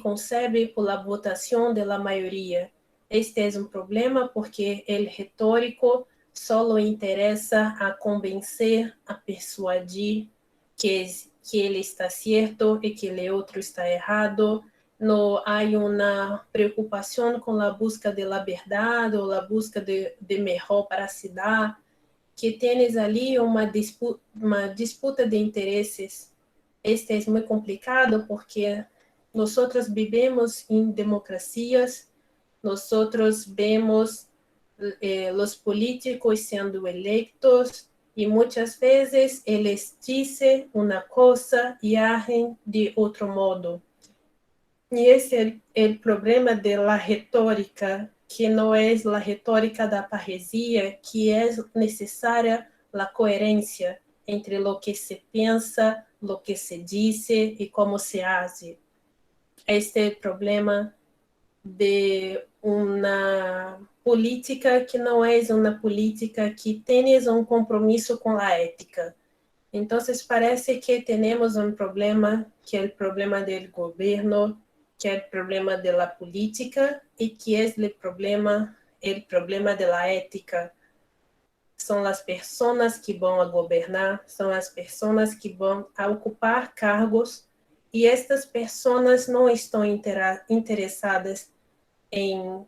concebe por la votação da maioria. Este é um problema porque o retórico só interessa a convencer, a persuadir que ele está certo e que o outro está errado. Não há uma preocupação com a busca da verdade ou a busca de melhor para a cidade, que tens ali uma disputa de interesses. Este é muito complicado porque nós vivemos em democracias, nós vemos os políticos sendo eleitos e muitas vezes eles dizem uma coisa e agem de outro modo. E esse é o problema da retórica, que não é a retórica da parresia, que é necessária a coerência entre o que se pensa, o que se diz e como se age. Este é o problema de uma política que não é uma política que tenha um compromisso com a ética. Então, parece que temos um problema, que é o problema do governo, que é o problema da política e que é o problema da ética. São as pessoas que vão a governar, são as pessoas que vão a ocupar cargos, e estas pessoas não estão interessadas em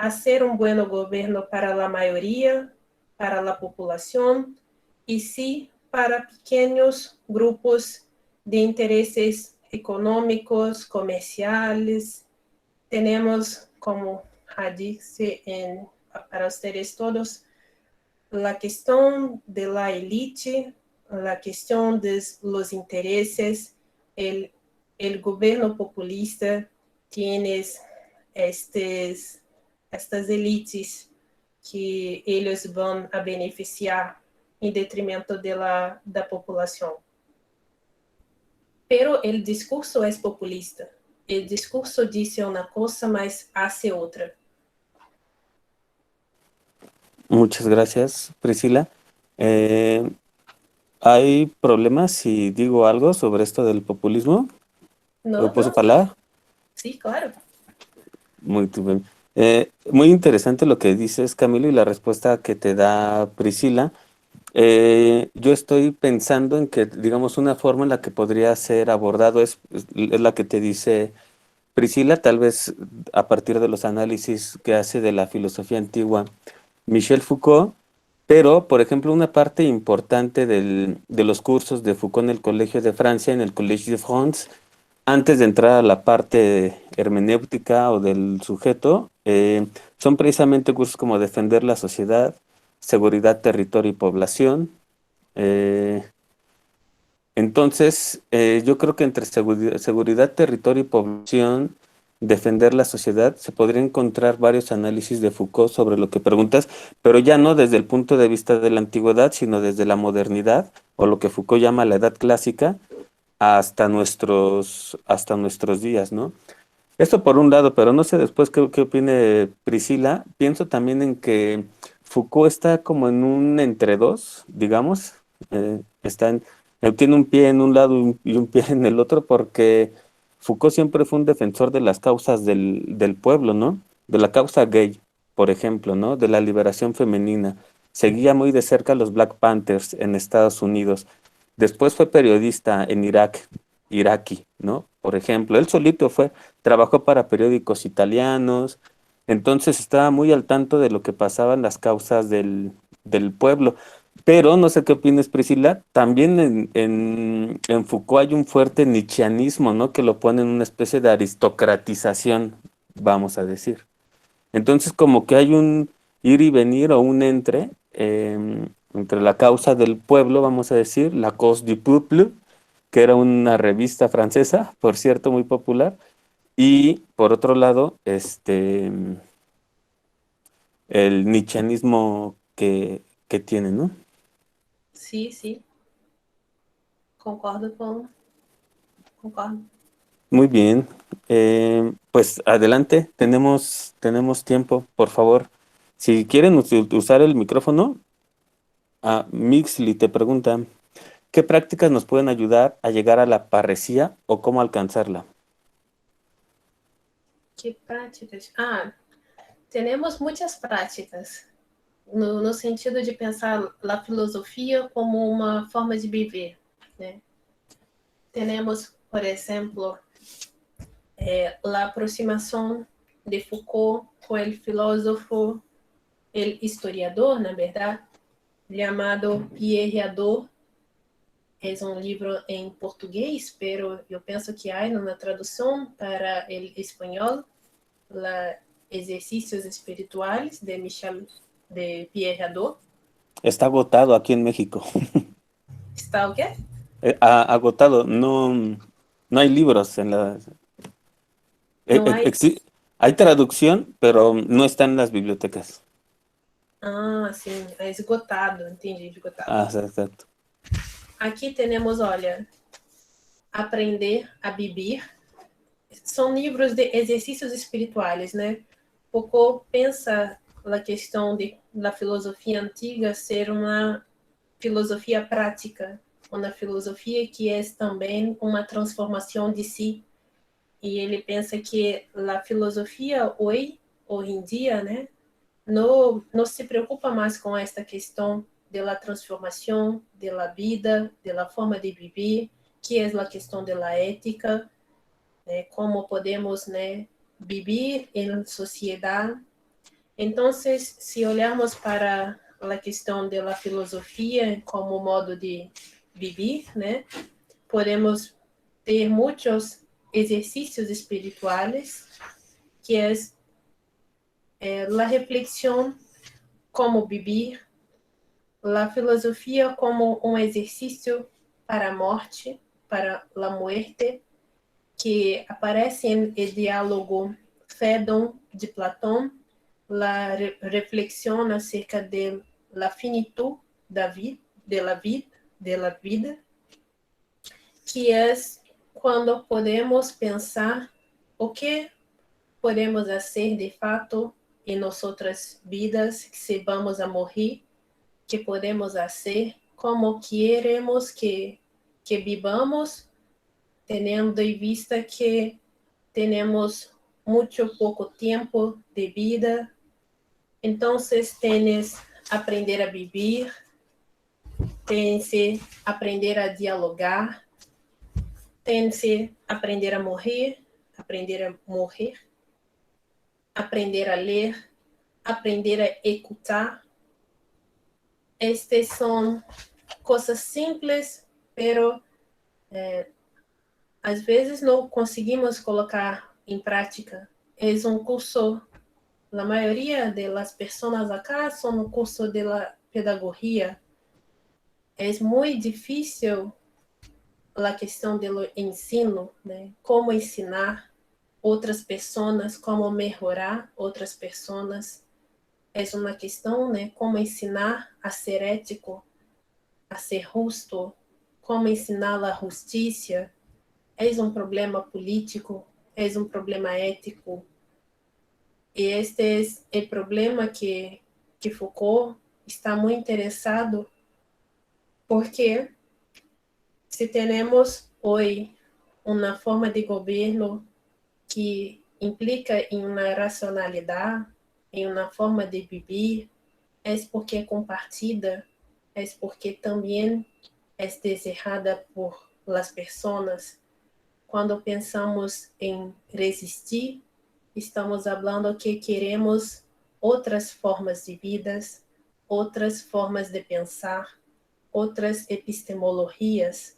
fazer um bom governo para a maioria, para a população, y sí para pequeños grupos de intereses económicos, comerciales. Tenemos, como dice para ustedes todos, la cuestión de la élite, la cuestión de los intereses, el, el gobierno populista tiene estas élites que eles vão a beneficiar em detrimento da população. Pero o discurso é populista. O discurso diz uma coisa, mas hace outra. Muchas gracias, Priscila. ¿Hay problemas si digo algo sobre esto del populismo? Não, ¿Puedo não. hablar? Sí, claro. Muy bien. Muy interesante lo que dices, Camilo, y la respuesta que te da Priscila. Yo estoy pensando en que, digamos, una forma en la que podría ser abordado es la que te dice Priscila, tal vez a partir de los análisis que hace de la filosofía antigua Michel Foucault, pero, por ejemplo, una parte importante de los cursos de Foucault en el Colegio de Francia, en el Collège de France, antes de entrar a la parte hermenéutica o del sujeto, son precisamente cursos como defender la sociedad, seguridad, territorio y población. eh, yo creo que entre seguridad, territorio y población, defender la sociedad, se podría encontrar varios análisis de Foucault sobre lo que preguntas, pero ya no desde el punto de vista de la antigüedad, sino desde la modernidad, o lo que Foucault llama la edad clásica, hasta nuestros días, ¿no? Esto por un lado, pero no sé después qué opine Priscila. Pienso también en que Foucault está como en un entre dos, digamos. Tiene un pie en un lado y un pie en el otro, porque Foucault siempre fue un defensor de las causas del pueblo, ¿no? De la causa gay, por ejemplo, ¿no? De la liberación femenina. Seguía muy de cerca a los Black Panthers en Estados Unidos. Después fue periodista en Iraqi, ¿no? Por ejemplo, él solito trabajó para periódicos italianos, entonces estaba muy al tanto de lo que pasaba en las causas del pueblo. Pero no sé qué opinas, Priscila, también en Foucault hay un fuerte nietzscheanismo, ¿no? Que lo pone en una especie de aristocratización, vamos a decir. Entonces, como que hay un ir y venir o un entre la causa del pueblo, vamos a decir, la cause du peuple, que era una revista francesa, por cierto, muy popular, y por otro lado, el nietzscheanismo que tiene, ¿no? Sí, sí. Concordo. Muy bien. Pues adelante, tenemos tiempo, por favor. Si quieren usar el micrófono, Mixly te pregunta, ¿qué prácticas nos pueden ayudar a llegar a la parresía o cómo alcanzarla? Que práticas? Temos muitas práticas, no sentido de pensar a filosofia como uma forma de viver, né? Temos, por exemplo, a aproximação de Foucault com o filósofo, o historiador, na verdade, chamado Pierre Hadot. É livro em português, pero eu penso que há uma tradução para o espanhol, Exercícios Espirituales de Pierre Hadot. Está agotado aquí en México. ¿Está o qué? Agotado, no hay libros en la... No hay. Hay traducción, pero no está en las bibliotecas. Sim, é esgotado, entendi, esgotado. Exacto. Aqui temos, olha, Aprender a Vivir. São livros de exercícios espirituais, né? Foucault pensa a questão da filosofia antiga ser uma filosofia prática, uma filosofia que é também uma transformação de si. E ele pensa que a filosofia hoje em dia, né, não se preocupa mais com esta questão da transformação da vida, da forma de viver, que é a questão da ética, né, como podemos, né, viver em sociedade. Então, se olharmos para a questão da filosofia como modo de viver, né? Podemos ter muitos exercícios espirituales, que é a reflexão como viver, a filosofia como um exercício para a morte, para a muerte, que aparece em el diálogo Fédon de Platão, a reflexão acerca de la finitud da vida, de la vida, que é quando podemos pensar o que podemos fazer de fato em nossas vidas, se vamos a morrer, que podemos fazer, como queremos que vivamos, tendo em vista que temos muito pouco tempo de vida. Então, tens aprender a viver, tens aprender a dialogar, tens aprender a morrer, aprender a ler, aprender a escutar. Estas são coisas simples, pero às vezes não conseguimos colocar em prática. É um curso, a maioria das pessoas acá são no curso de pedagogia. É muito difícil a questão do ensino, né? Como ensinar outras pessoas, como melhorar outras pessoas. É uma questão, né? Como ensinar a ser ético, a ser justo, como ensinar a justiça. É um problema político, é um problema ético. E este é o problema que Foucault está muito interessado, porque se temos hoje uma forma de governo que implica em uma racionalidade, em uma forma de viver, é porque é compartida, é porque também é desejada por las pessoas. Quando pensamos em resistir, estamos falando que queremos outras formas de vidas, outras formas de pensar, outras epistemologias.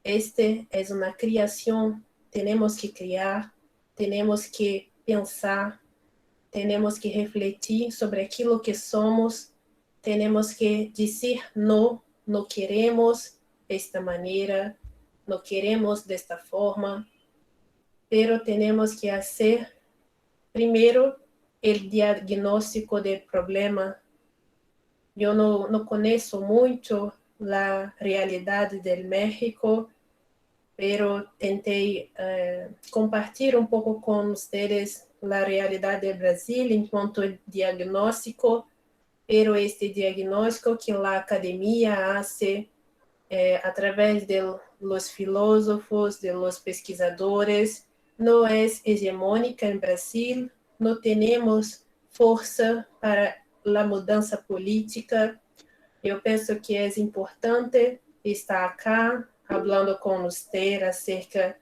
Este é uma criação, temos que criar, temos que pensar, temos que refletir sobre aquilo que somos, temos que dizer não, não queremos desta maneira, não queremos desta forma, pero temos que fazer primeiro o diagnóstico do problema. Eu não conheço muito a realidade do México, pero tentei compartilhar pouco com vocês a realidade do Brasil enquanto diagnóstico, pero este diagnóstico que a academia hace através de los filósofos, de los pesquisadores, não é hegemônica em Brasil, não temos força para a mudança política. Eu penso que é importante estar acá, falando com você acerca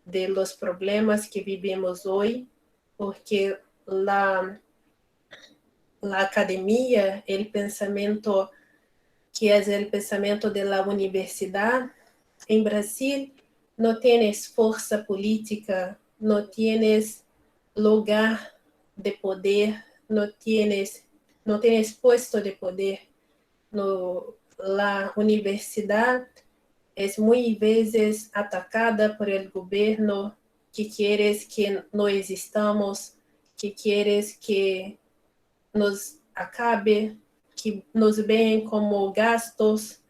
de los problemas que vivemos hoje, porque a academia, o pensamento que é o pensamento da universidade, em Brasil, não tienes força política, não tienes lugar de poder, não tienes puesto de poder. A universidade é muitas vezes atacada por el governo que quieres que não existamos, que quieres que nos acabe, que nos veem como gastos,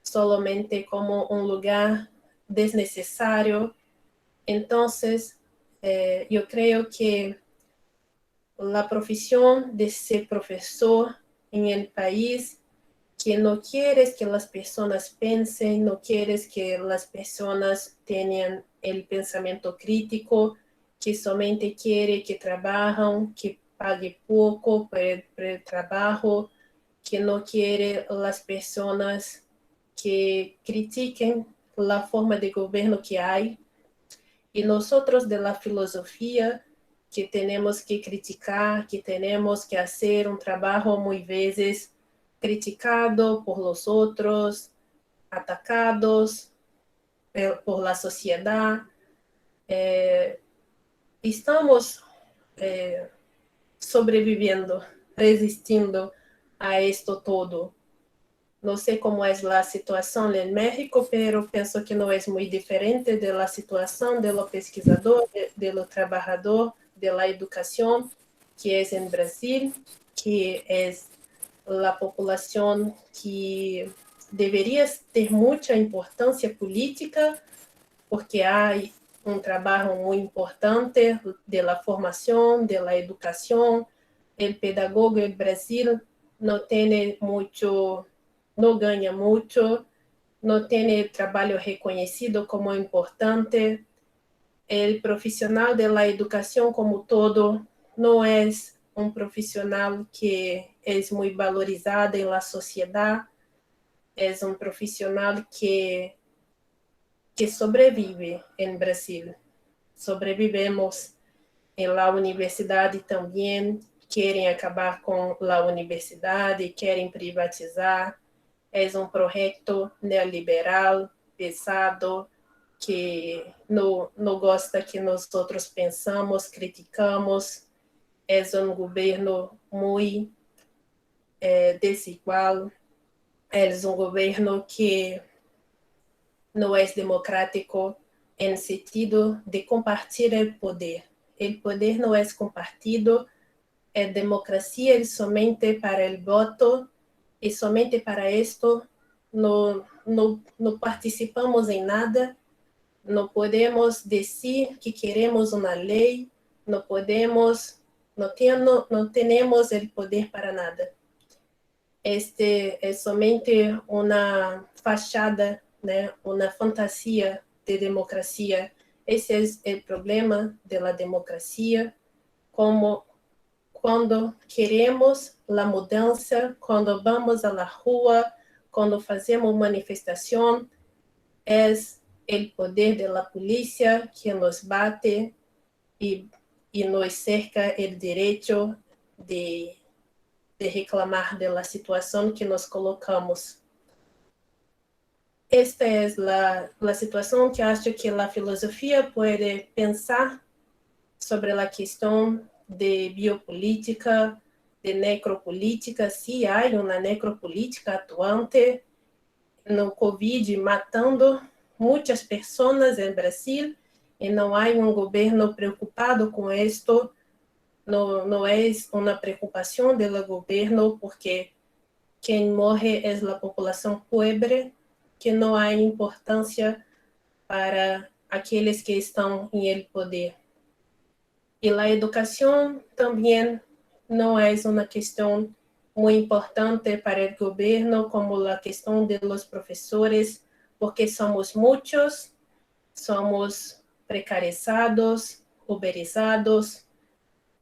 solamente como um lugar desnecessário. Então, eu creio que a profissão de ser professor em el país, que não queres que as pessoas pensem, não queres que as pessoas tenham o pensamento crítico, que somente querem que trabalhem, que pague pouco por el trabalho, que não querem as pessoas que critiquem a forma de governo que há. E nós, de la filosofia, que temos que criticar, que temos que fazer um trabalho, muitas vezes, criticado por los otros, atacados por la sociedad. Estamos sobreviviendo, resistiendo a esto todo. No sé cómo es la situación en México, pero pienso que no es muy diferente de la situación de los pesquisadores, de los trabajadores de la educación, que es en Brasil, que es la población que debería ter mucha importancia política, porque hay un trabajo muy importante de la formación, de la educación. El pedagogo en Brasil no tiene mucho, no gana mucho, no tiene trabajo reconocido como importante. El profesional de la educación como todo no es un profesional que es muy valorizado en la sociedad, es un profesional que sobrevive en Brasil. Sobrevivemos en la universidad también, quieren acabar con la universidad, quieren privatizar. Es un proyecto neoliberal pesado que no gosta que nosotros pensamos, criticamos. Es un gobierno muy desigual. Es un gobierno que no es democrático en el sentido de compartir el poder. El poder no es compartido, es democracia es solamente para el voto y solamente para esto no participamos en nada, no podemos decir que queremos una ley, no podemos, no tenemos el poder para nada. Este es solamente una fachada, né? Una fantasía de democracia. Ese es el problema de la democracia, como quando queremos la mudança, quando vamos a la rua, quando fazemos manifestação, é o poder de la polícia que nos bate e nos cerca o direito de reclamar de la situação que nos colocamos. Esta é a situação que acho que a filosofia pode pensar sobre a questão de biopolítica, de necropolítica, se há uma necropolítica atuante no Covid, matando muitas pessoas em Brasil, e não há um governo preocupado com isto. Não é uma preocupação do governo, porque quem morre é a população pobre, que não há importância para aqueles que estão em el poder. E a educação também não é uma questão muito importante para o governo, como a questão de los professores, porque somos muitos, somos precarizados, uberizados,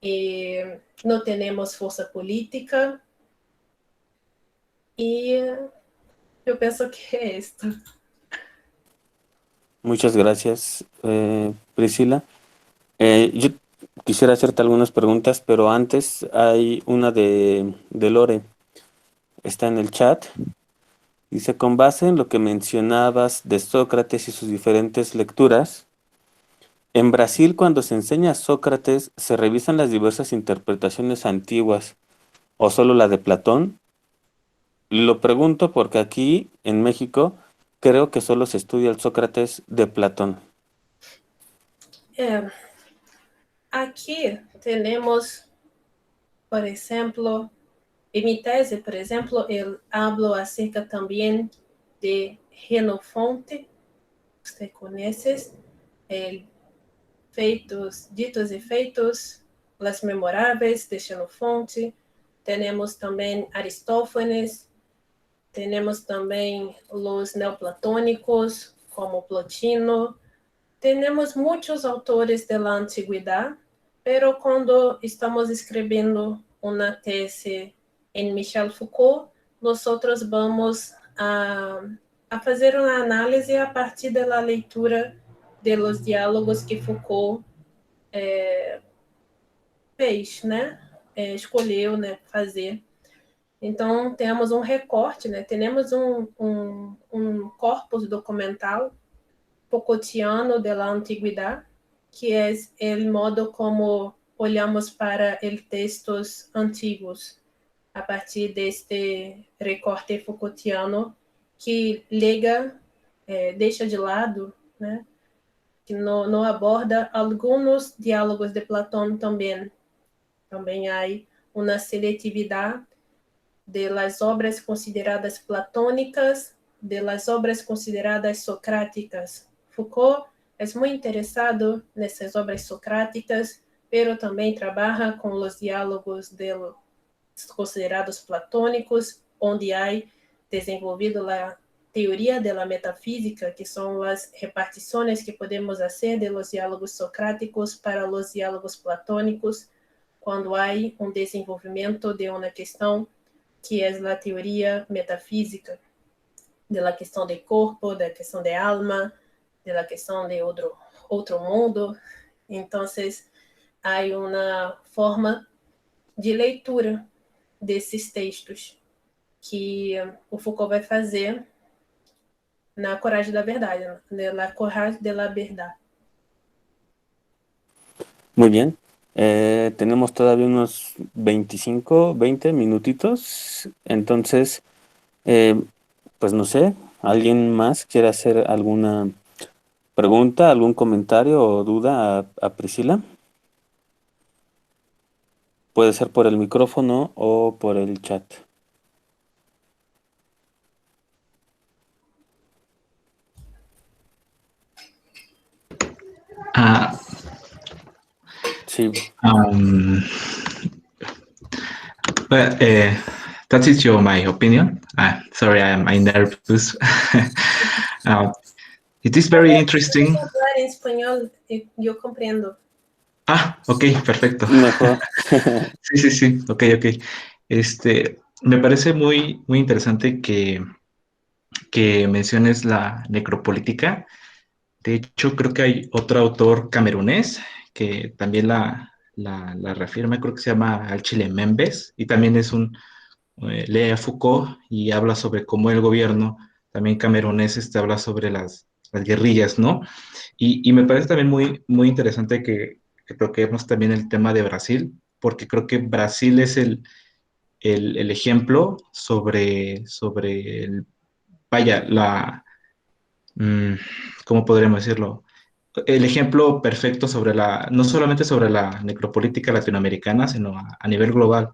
e não temos força política. E eu penso que é isto. Muchas gracias, Priscila. Yo quisiera hacerte algunas preguntas, pero antes hay una de Lore. Está en el chat. Dice, con base en lo que mencionabas de Sócrates y sus diferentes lecturas, en Brasil cuando se enseña a Sócrates, ¿se revisan las diversas interpretaciones antiguas o solo la de Platón? Lo pregunto porque aquí, en México, creo que solo se estudia el Sócrates de Platón. Aqui temos, por exemplo, em minha tese, por exemplo, eu hablo acerca também de Xenofonte, você conhece, ditos e feitos, las memoráveis de Xenofonte. Temos também Aristófanes, temos também os neoplatônicos, como Plotino. Temos muitos autores da antiguidade, pero quando estamos escrevendo uma tese em Michel Foucault, nós vamos a fazer uma análise a partir da leitura dos diálogos que Foucault fez, né? Escolheu, né, fazer. Então, temos um recorte, né? Temos um corpus documental Foucaultiano de la Antigüedad, que é o modo como olhamos para os textos antigos, a partir deste recorte Foucaultiano, que deixa de lado, né? Que não aborda alguns diálogos de Platão também. Também há uma seletividade de las obras consideradas platônicas, de las obras consideradas socráticas. Foucault é muito interessado nessas obras socráticas, pero também trabalha com os diálogos considerados platônicos, onde há desenvolvido a teoria da metafísica, que são as repartições que podemos fazer de los diálogos socráticos para os diálogos platônicos, quando há um desenvolvimento de uma questão que é a teoria metafísica, da questão de corpo, da questão de alma, da questão de outro mundo. Então, há uma forma de leitura desses textos que o Foucault vai fazer na Coragem da Verdade, na Coragem de la Verdad. Muy bien. Tenemos todavía unos 25, 20 minutitos. Entonces, pues no sé, ¿alguien más quiere hacer alguna pregunta, algún comentario o duda a Priscila? Puede ser por el micrófono o por el chat. Sí. But that is my opinion. Sorry, I'm nervous. It is very interesting. Hablar en español, yo comprendo. Ok, perfecto. Mejor. Sí. Ok. Me parece muy, muy interesante que menciones la necropolítica. De hecho, creo que hay otro autor camerunés que también la reafirma, creo que se llama Alchile Membes, y también lee a Foucault y habla sobre cómo el gobierno, también camerunés, habla sobre las guerrillas, ¿no? Y me parece también muy, muy interesante que toquemos también el tema de Brasil, porque creo que Brasil es el ejemplo sobre vaya, ¿cómo podríamos decirlo? El ejemplo perfecto no solamente sobre la necropolítica latinoamericana, sino a nivel global.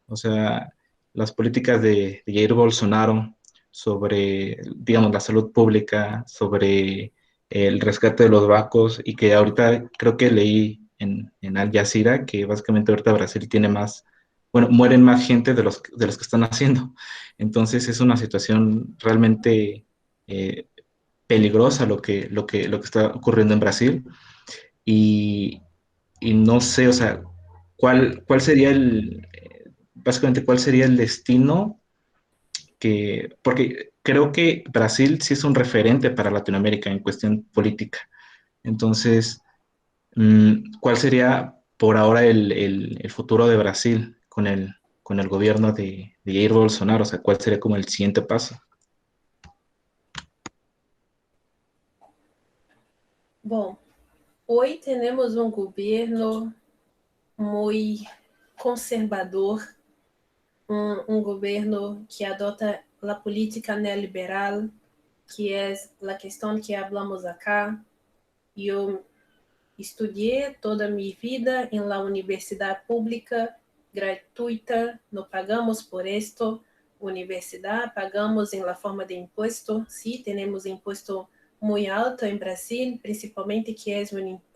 O sea, las políticas de Jair Bolsonaro sobre, digamos, la salud pública, sobre el rescate de los vacos, y que ahorita creo que leí en Al Jazeera que básicamente ahorita Brasil tiene mueren más gente de los que están haciendo. Entonces es una situación realmente peligrosa lo que está ocurriendo en Brasil. Y no sé, o sea, cuál sería básicamente cuál sería el destino porque creo que Brasil sí es un referente para Latinoamérica en cuestión política. Entonces, ¿cuál sería por ahora el futuro de Brasil con el gobierno de Jair Bolsonaro? O sea, ¿cuál sería como el siguiente paso? Bom, hoje temos um governo muito conservador, um governo que adota a política neoliberal, que é a questão que falamos acá. Eu estudei toda a minha vida em la universidade pública, gratuita, não pagamos por esto. Universidade, pagamos em la forma de imposto. Sim, temos imposto muito alto em Brasil, principalmente que é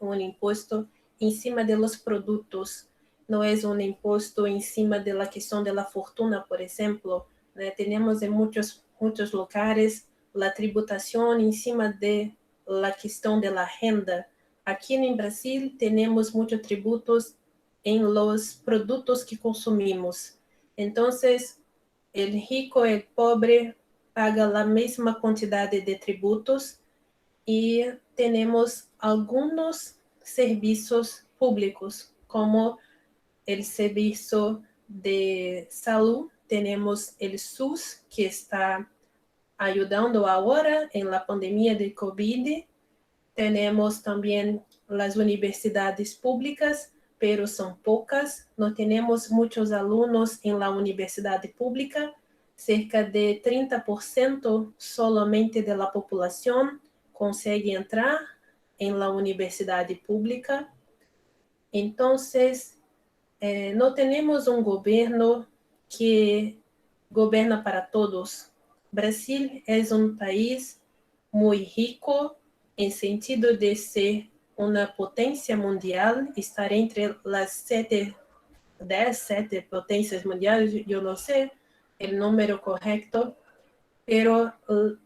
um imposto em cima de los produtos. Não é um imposto em cima de la questão de la fortuna, por exemplo. Né? Temos em muitos lugares a tributação em cima de la questão de la renda. Aqui em Brasil temos muitos tributos em los produtos que consumimos. Então, el rico e el pobre paga a mesma quantidade de tributos e temos alguns serviços públicos, como o serviço de saúde, tenemos el SUS, que está ayudando ahora en la pandemia de COVID. Tenemos también las universidades públicas, pero son pocas. No tenemos muchos alumnos en la universidad pública. Cerca de 30% solamente de la población consegue entrar en la universidad pública. Entonces, no tenemos un gobierno que gobierna para todos. Brasil es un país muy rico en sentido de ser una potencia mundial, estar entre las 7 potencias mundiales, yo no sé el número correcto, pero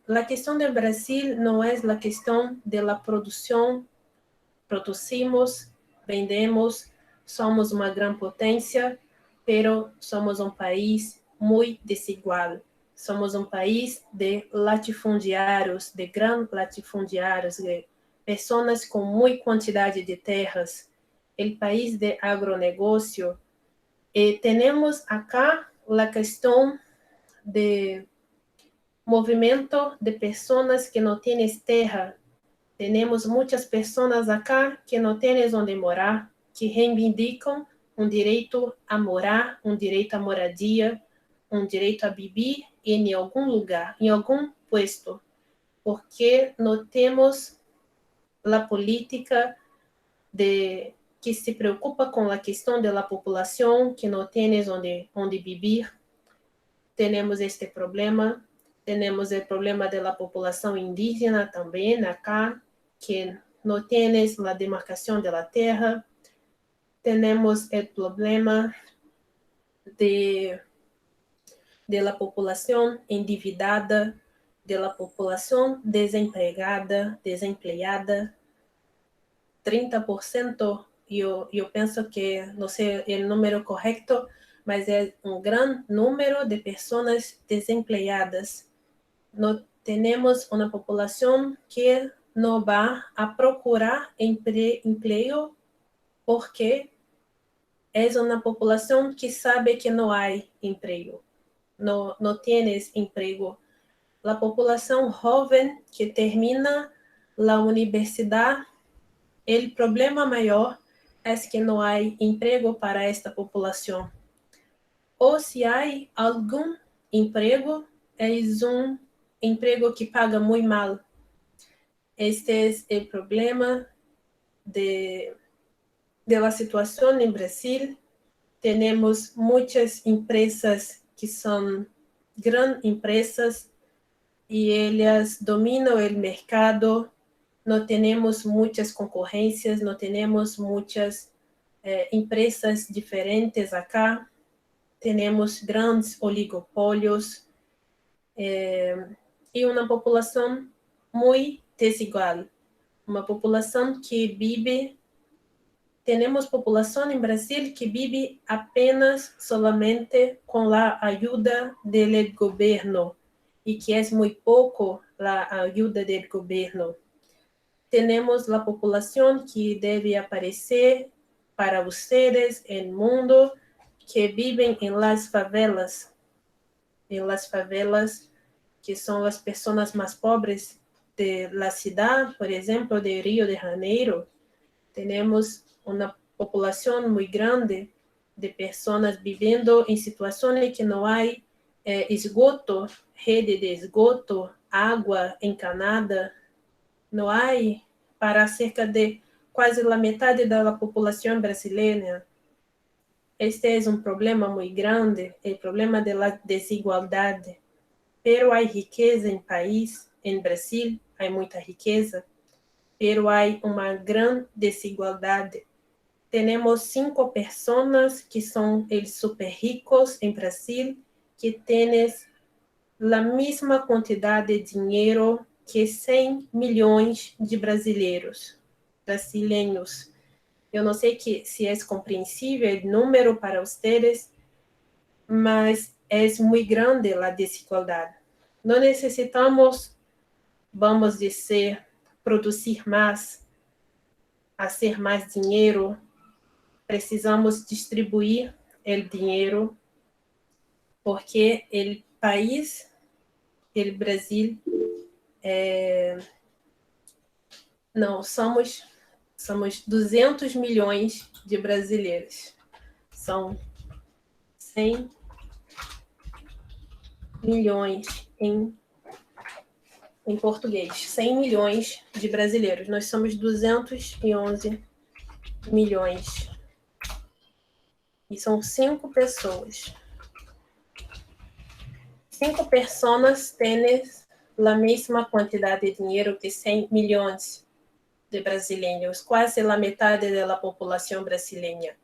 la cuestión de Brasil no es la cuestión de la producción. Producimos, vendemos, somos uma gran potencia, pero somos um país muito desigual. Somos um país de latifundiários, de grandes latifundiários, de pessoas com muita quantidade de terras. O país de agronegócio. Temos acá a questão de movimento de pessoas que não têm terra. Temos muitas pessoas acá que não têm onde morar, que reivindicam um direito a morar, um direito a moradia, um direito a viver em algum lugar, em algum puesto, porque não temos a política de que se preocupa com a questão da população, que não tem onde viver. Temos este problema. Temos o problema da população indígena também acá, que não tienes a demarcação da terra. Temos o problema da população endividada, da população desempregada, 30%, eu penso que, não sei o número correto, mas é um grande número de pessoas desempregadas. Não temos uma população que não vai a procurar emprego porque é uma população que sabe que não há emprego, não tienes emprego. A população jovem que termina a universidade, o problema maior é que não há emprego para esta população. Ou se há algum emprego, é emprego que paga muito mal. Este é o problema da situação em Brasil. Temos muitas empresas que são grandes empresas e elas dominam o mercado. Não temos muitas concorrências, não temos muitas empresas diferentes acá. Temos grandes oligopólios. E uma população muito desigual, uma população que vive, temos população em Brasil que vive apenas solamente com a ajuda do governo e que é muito pouco a ajuda do governo. Temos a população que deve aparecer para vocês no mundo, que vivem em las favelas, que são as pessoas mais pobres da cidade, por exemplo, de Rio de Janeiro. Temos uma população muito grande de pessoas vivendo em situações que não há esgoto, rede de esgoto, água encanada, não há para cerca de quase a metade da população brasileira. Este é um problema muito grande, o problema da desigualdade. Pero há riqueza em país, em Brasil, há muita riqueza, pero há uma grande desigualdade. Temos 5 pessoas que são eles super ricos em Brasil, que têm a mesma quantidade de dinheiro que 100 milhões de brasileiros. Eu não sei se é compreensível o número para vocês, mas é muito grande a desigualdade. Não necessitamos, vamos dizer, produzir mais, fazer mais dinheiro. Precisamos distribuir o dinheiro. porque el país, el Brasil, não, somos 200 milhões de brasileiros. São 100 milhões em português. 100 milhões de brasileiros. Nós somos 211 milhões. E são 5 pessoas. 5 pessoas têm a mesma quantidade de dinheiro que 100 milhões de brasileiros, quase a metade da população brasileira.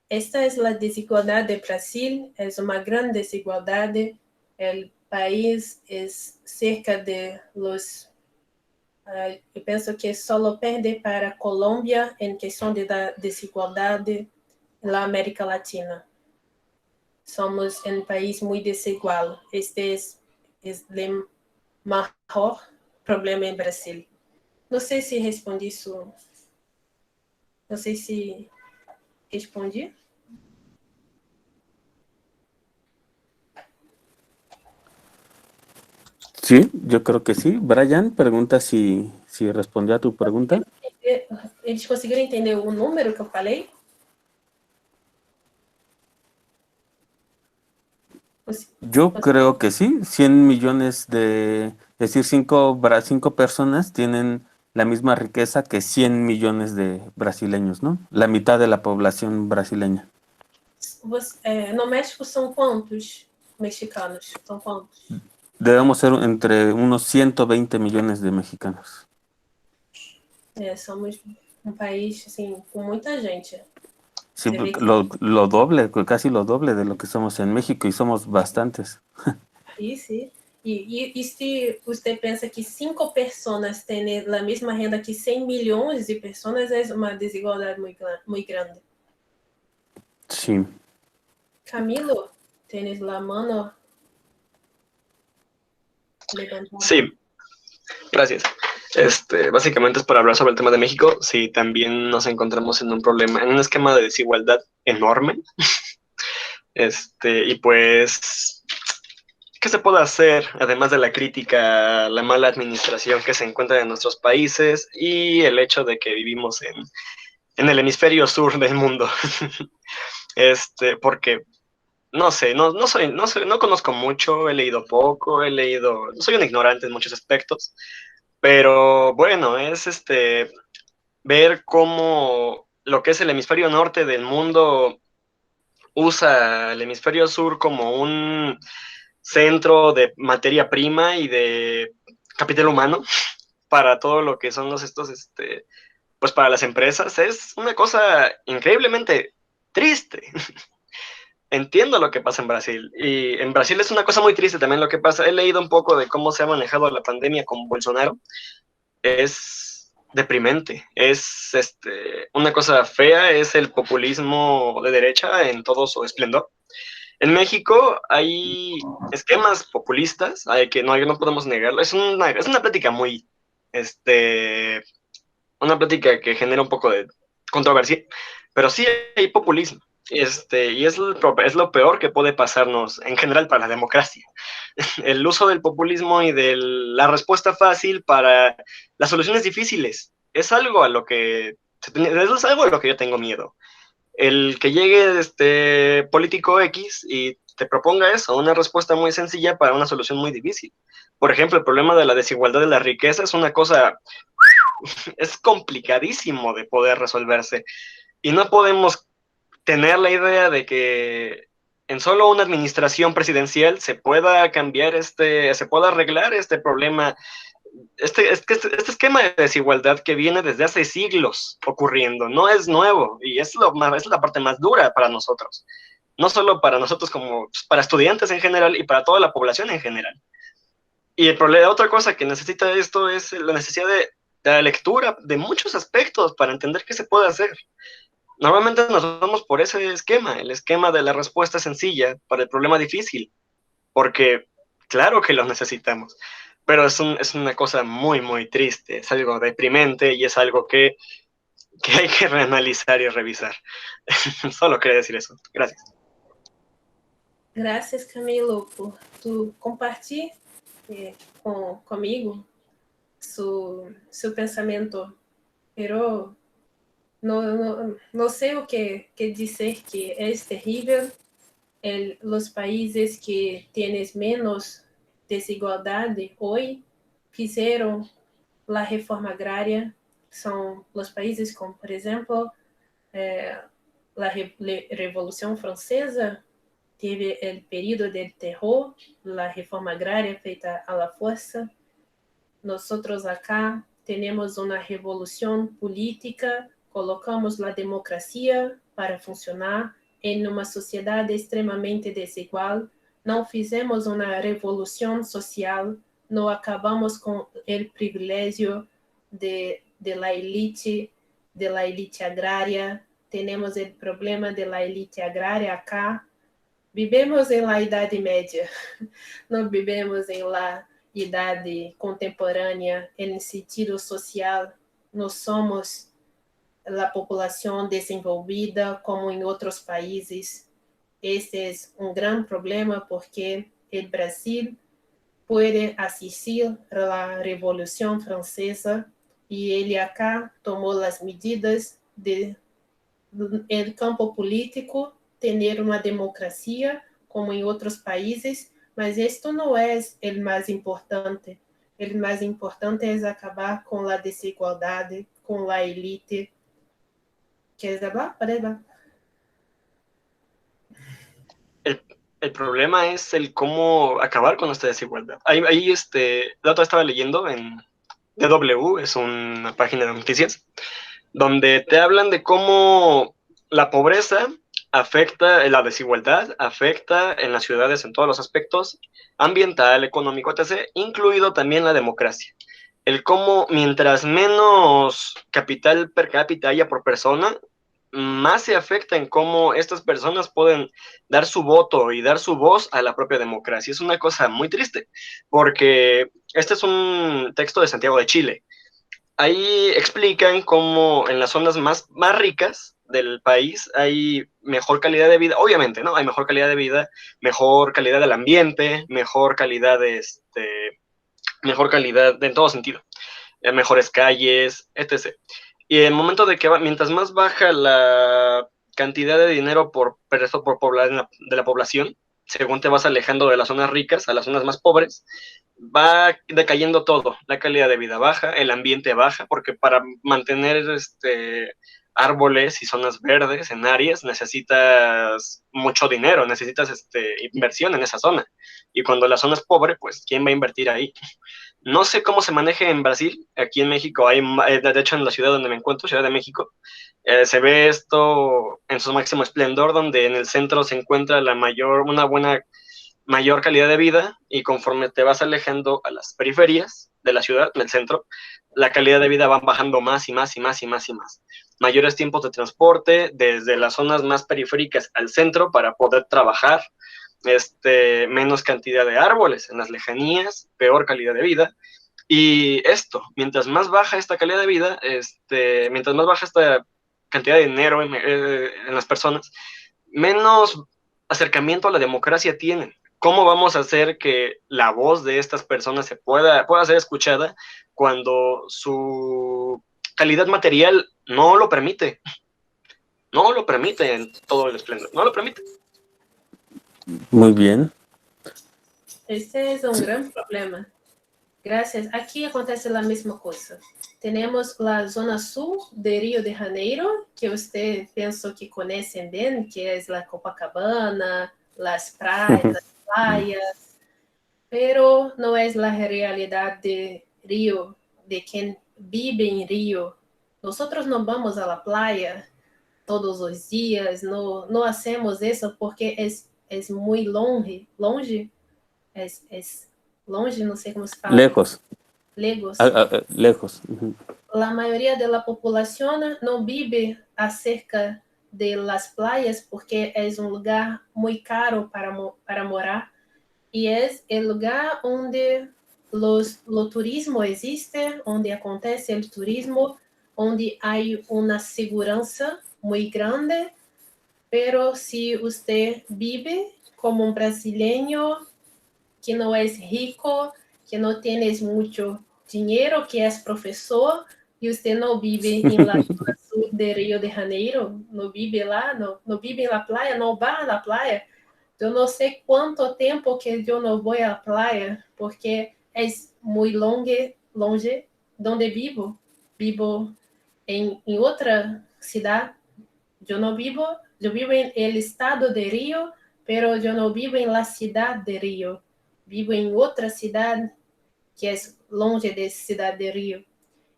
Esta é a desigualdade do Brasil, é uma grande desigualdade. O país é cerca de los... eu penso que só perde para a Colômbia em questão de desigualdade na América Latina. Somos um país muito desigual. Este é o maior problema em Brasil. Não sei se respondi isso. Não sei se respondi. Sí, yo creo que sí. Brian pregunta si respondió a tu pregunta. Eles conseguiram entender o número que eu falei? Yo creo que sí, 100 millones es decir, 5 personas tienen la misma riqueza que 100 millones de brasileños, ¿no? La mitad de la población brasileña. No México são quantos mexicanos? São quantos? Debemos ser entre unos 120 millones de mexicanos. Somos um país, assim, com muita gente. Sí, lo doble, casi lo doble de lo que somos en México, y somos bastantes. Sí. E se você pensa que 5 pessoas têm a mesma renda que 100 milhões de pessoas, é uma desigualdade muito grande. Sí. Camilo, tienes la mano levantada. Sí, gracias. Básicamente es para hablar sobre el tema de México. Sí, también nos encontramos en un problema, en un esquema de desigualdad enorme. Y pues, ¿qué se puede hacer? Además de la crítica, la mala administración que se encuentra en nuestros países y el hecho de que vivimos en el hemisferio sur del mundo. Porque no sé, no conozco mucho, he leído poco, soy un ignorante en muchos aspectos, pero bueno, es ver cómo lo que es el hemisferio norte del mundo usa el hemisferio sur como un centro de materia prima y de capital humano para todo lo que son pues para las empresas. Es una cosa increíblemente triste. Entiendo lo que pasa en Brasil, y en Brasil es una cosa muy triste también lo que pasa. He leído un poco de cómo se ha manejado la pandemia con Bolsonaro. Es deprimente, es una cosa fea, es el populismo de derecha en todo su esplendor. En México hay esquemas populistas, que no podemos negarlo. Es una plática muy, una plática que genera un poco de controversia, pero sí hay populismo. Y es lo peor que puede pasarnos en general para la democracia. El uso del populismo y de la respuesta fácil para las soluciones difíciles. Es algo a lo que yo tengo miedo. El que llegue político X y te proponga eso, una respuesta muy sencilla para una solución muy difícil. Por ejemplo, el problema de la desigualdad de la riqueza es una cosa, es complicadísimo de poder resolverse. Y no podemos tener la idea de que en solo una administración presidencial se pueda cambiar se pueda arreglar este problema, este esquema de desigualdad que viene desde hace siglos ocurriendo, no es nuevo, y es la parte más dura para nosotros, no solo para nosotros como para estudiantes en general y para toda la población en general. Y el problema, otra cosa que necesita esto es la necesidad de la lectura de muchos aspectos para entender qué se puede hacer. Normalmente nos vamos por ese esquema, el esquema de la respuesta sencilla para el problema difícil, porque claro que lo necesitamos, pero es una cosa muy, muy triste, es algo deprimente y es algo que hay que reanalizar y revisar. Solo quería decir eso. Gracias. Gracias, Camilo, por tu compartir conmigo su pensamento. Pero no sé o que dizer, que es terrível. Los países que tienen menos desigualdad hoy fizeram la reforma agraria. Son los países como, por ejemplo, la Revolución Francesa, teve o período del terror, la reforma agraria feita a la fuerza. Nosotros acá tenemos una revolución política, colocamos la democracia para funcionar en una sociedad extremamente desigual. Não fizemos uma revolução social, não acabamos com o privilégio de la elite agrária. Temos o problema de la elite agrária acá. Vivemos em la Idade Média, não vivemos em la idade contemporânea, em sentido social. Não somos a população desenvolvida como em outros países. Este é um grande problema porque o Brasil pode assistir à Revolução Francesa e ele acá tomou as medidas no campo político, ter uma democracia como em outros países, mas isto não é o mais importante. O mais importante é acabar com a desigualdade, com a elite. ¿Quieres hablar? ¿Puedes hablar? El problema es el cómo acabar con esta desigualdad. La otra estaba leyendo en DW, es una página de noticias, donde te hablan de cómo la pobreza afecta, la desigualdad afecta en las ciudades en todos los aspectos, ambiental, económico, etc., incluido también la democracia. El cómo mientras menos capital per cápita haya por persona, más se afecta en cómo estas personas pueden dar su voto y dar su voz a la propia democracia. Es una cosa muy triste, porque este es un texto de Santiago de Chile. Ahí explican cómo en las zonas más ricas del país hay mejor calidad de vida, obviamente, ¿no? Hay mejor calidad de vida, mejor calidad del ambiente, mejor calidad en todo sentido, mejores calles, etc. Y en el momento de que mientras más baja la cantidad de dinero por de la población, según te vas alejando de las zonas ricas a las zonas más pobres, va decayendo todo. La calidad de vida baja, el ambiente baja, porque para mantener árboles y zonas verdes en áreas necesitas mucho dinero, necesitas inversión en esa zona. Y cuando la zona es pobre, pues ¿quién va a invertir ahí? No sé cómo se maneja en Brasil. Aquí en México hay, de hecho en la ciudad donde me encuentro, Ciudad de México, se ve esto en su máximo esplendor, donde en el centro se encuentra una mayor calidad de vida, y conforme te vas alejando a las periferias de la ciudad, en el centro, la calidad de vida va bajando más y más y más y más y más. Mayores tiempos de transporte desde las zonas más periféricas al centro para poder trabajar, menos cantidad de árboles en las lejanías, peor calidad de vida. Y mientras más baja esta calidad de vida, mientras más baja esta cantidad de dinero en las personas, menos acercamiento a la democracia tienen. ¿Cómo vamos a hacer que la voz de estas personas pueda ser escuchada cuando su calidad material no lo permite? No lo permite en todo el esplendor, no lo permite. Muy bien. Este es un gran problema. Gracias. Aquí acontece la misma cosa. Tenemos la zona sur de Río de Janeiro, que usted pienso que conocen bien, que es la Copacabana, las playas, pero no es la realidad de Río, de quien vive en Río. Nosotros no vamos a la playa todos los días, no hacemos eso porque es muy longe, es longe, no sé cómo se fala. Lejos. Lejos. La mayoría de la población no vive acerca de las playas porque es un lugar muy caro para morar, y es el lugar donde lo turismo existe, donde acontece el turismo, donde hay una seguridad muy grande. Pero si usted vive como un brasileño que no es rico, que no tienes mucho dinero, que es profesor, y usted no vive en la zona sur de Río de Janeiro, no vive lá, no vive en la playa, no va a la playa. Yo no sé cuánto tiempo que yo no voy a la playa, porque es muy longe donde vivo. Vivo en otra ciudad. Yo vivo en el estado de Río, pero yo no vivo en la ciudad de Río. Vivo en otra ciudad que es longe de Ciudad de Río.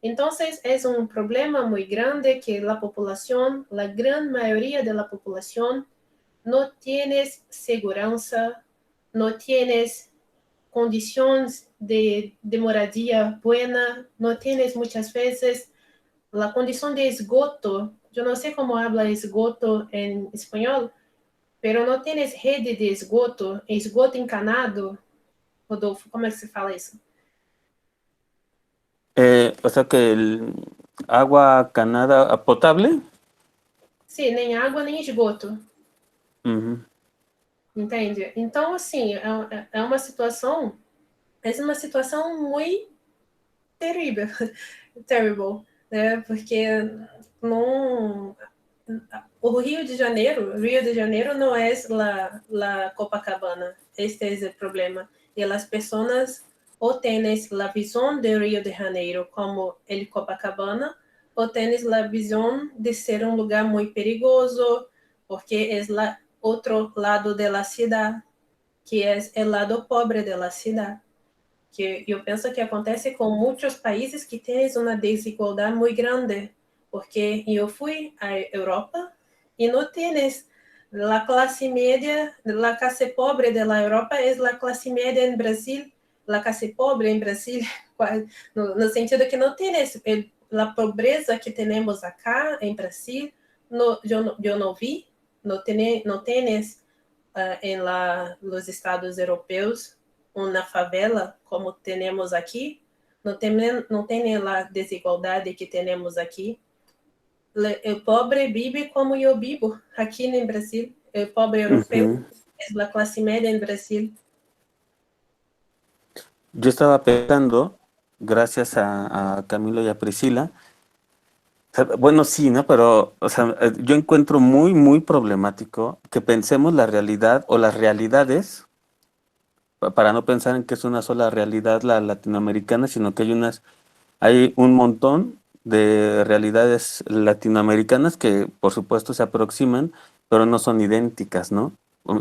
Entonces es un problema muy grande que la población, la gran mayoría de la población, no tienes segurança, no tienes condições de moradia buena, no tienes muchas veces la condición de esgoto. Yo no sé cómo habla esgoto en español, pero no tienes rede de esgoto, esgoto encanado. Rodolfo, como é que se fala isso? O sea que el agua canada potable. Sim, nem água nem esgoto. Ujú. Entende? Então, assim, é uma situação muito terrível, terrible, né? Porque não, o Rio de Janeiro não é la Copacabana. Este é o problema. E as pessoas ou tienes a visão de Rio de Janeiro como el Copacabana, ou tienes a visão de ser um lugar muito perigoso, porque é o outro lado da cidade, que é o lado pobre da cidade. Que eu penso que acontece com muitos países que têm uma desigualdade muito grande, porque eu fui à Europa e não tienes a classe média, a classe pobre da Europa é a classe média em Brasil, a classe pobre em Brasil, no sentido que não tienes a pobreza que temos acá em Brasil, eu não vi, não tienes em los estados europeus uma favela como temos aqui, não tem a desigualdade que temos aqui. O pobre vive como eu vivo aqui no Brasil. O pobre europeu é a classe média em Brasil. Yo estaba pensando, gracias a Camilo y a Priscila, bueno, sí, ¿no? Pero, o sea, yo encuentro muy, muy problemático que pensemos la realidad o las realidades, para no pensar en que es una sola realidad la latinoamericana, sino que hay un montón de realidades latinoamericanas que, por supuesto, se aproximan, pero no son idénticas, ¿no?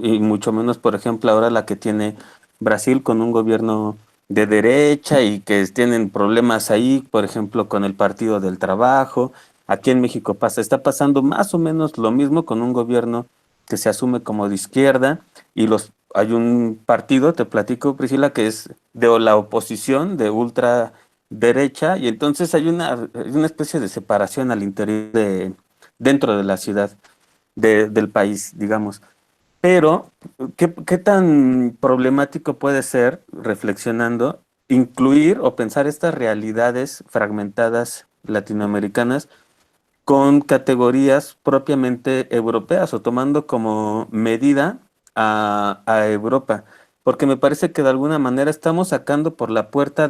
Y mucho menos, por ejemplo, ahora la que tiene Brasil con un gobierno de derecha y que tienen problemas ahí, por ejemplo, con el Partido del Trabajo. Aquí en México está pasando más o menos lo mismo con un gobierno que se asume como de izquierda y hay un partido, te platico, Priscila, que es de la oposición, de ultraderecha, y entonces hay una especie de separación al interior dentro de la ciudad, del país, digamos. Pero, ¿qué tan problemático puede ser, reflexionando, incluir o pensar estas realidades fragmentadas latinoamericanas con categorías propiamente europeas o tomando como medida a Europa? Porque me parece que de alguna manera estamos sacando por la puerta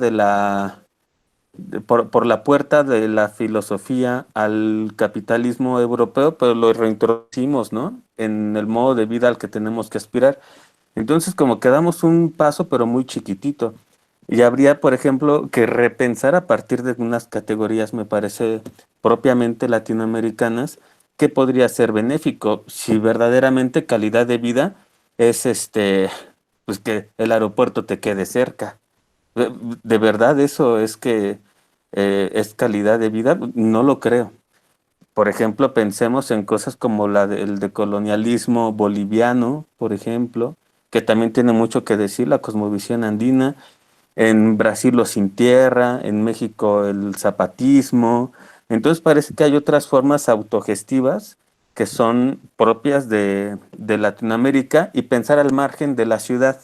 por la puerta de la filosofía al capitalismo europeo, pero lo reintroducimos, ¿no? En el modo de vida al que tenemos que aspirar. Entonces, como que damos un paso, pero muy chiquitito. Y habría, por ejemplo, que repensar a partir de unas categorías, me parece, propiamente latinoamericanas, que podría ser benéfico si verdaderamente calidad de vida es pues que el aeropuerto te quede cerca. ¿De verdad eso es que es calidad de vida? No lo creo. Por ejemplo, pensemos en cosas como el decolonialismo boliviano, por ejemplo, que también tiene mucho que decir, la cosmovisión andina. En Brasil los sin tierra, en México el zapatismo. Entonces parece que hay otras formas autogestivas que son propias de Latinoamérica y pensar al margen de la ciudad.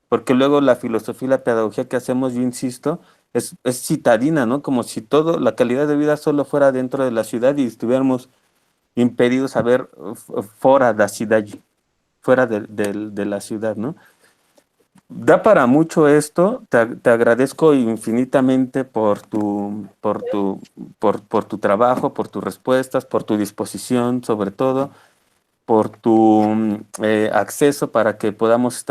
Porque luego la filosofía y la pedagogía que hacemos, yo insisto, es citadina, ¿no? Como si la calidad de vida solo fuera dentro de la ciudad y estuviéramos impedidos a ver fuera de la ciudad. fuera de la ciudad, ¿no? Da para mucho esto. Te agradezco infinitamente por tu trabajo, por tus respuestas, por tu disposición, sobre todo, por tu acceso para que podamos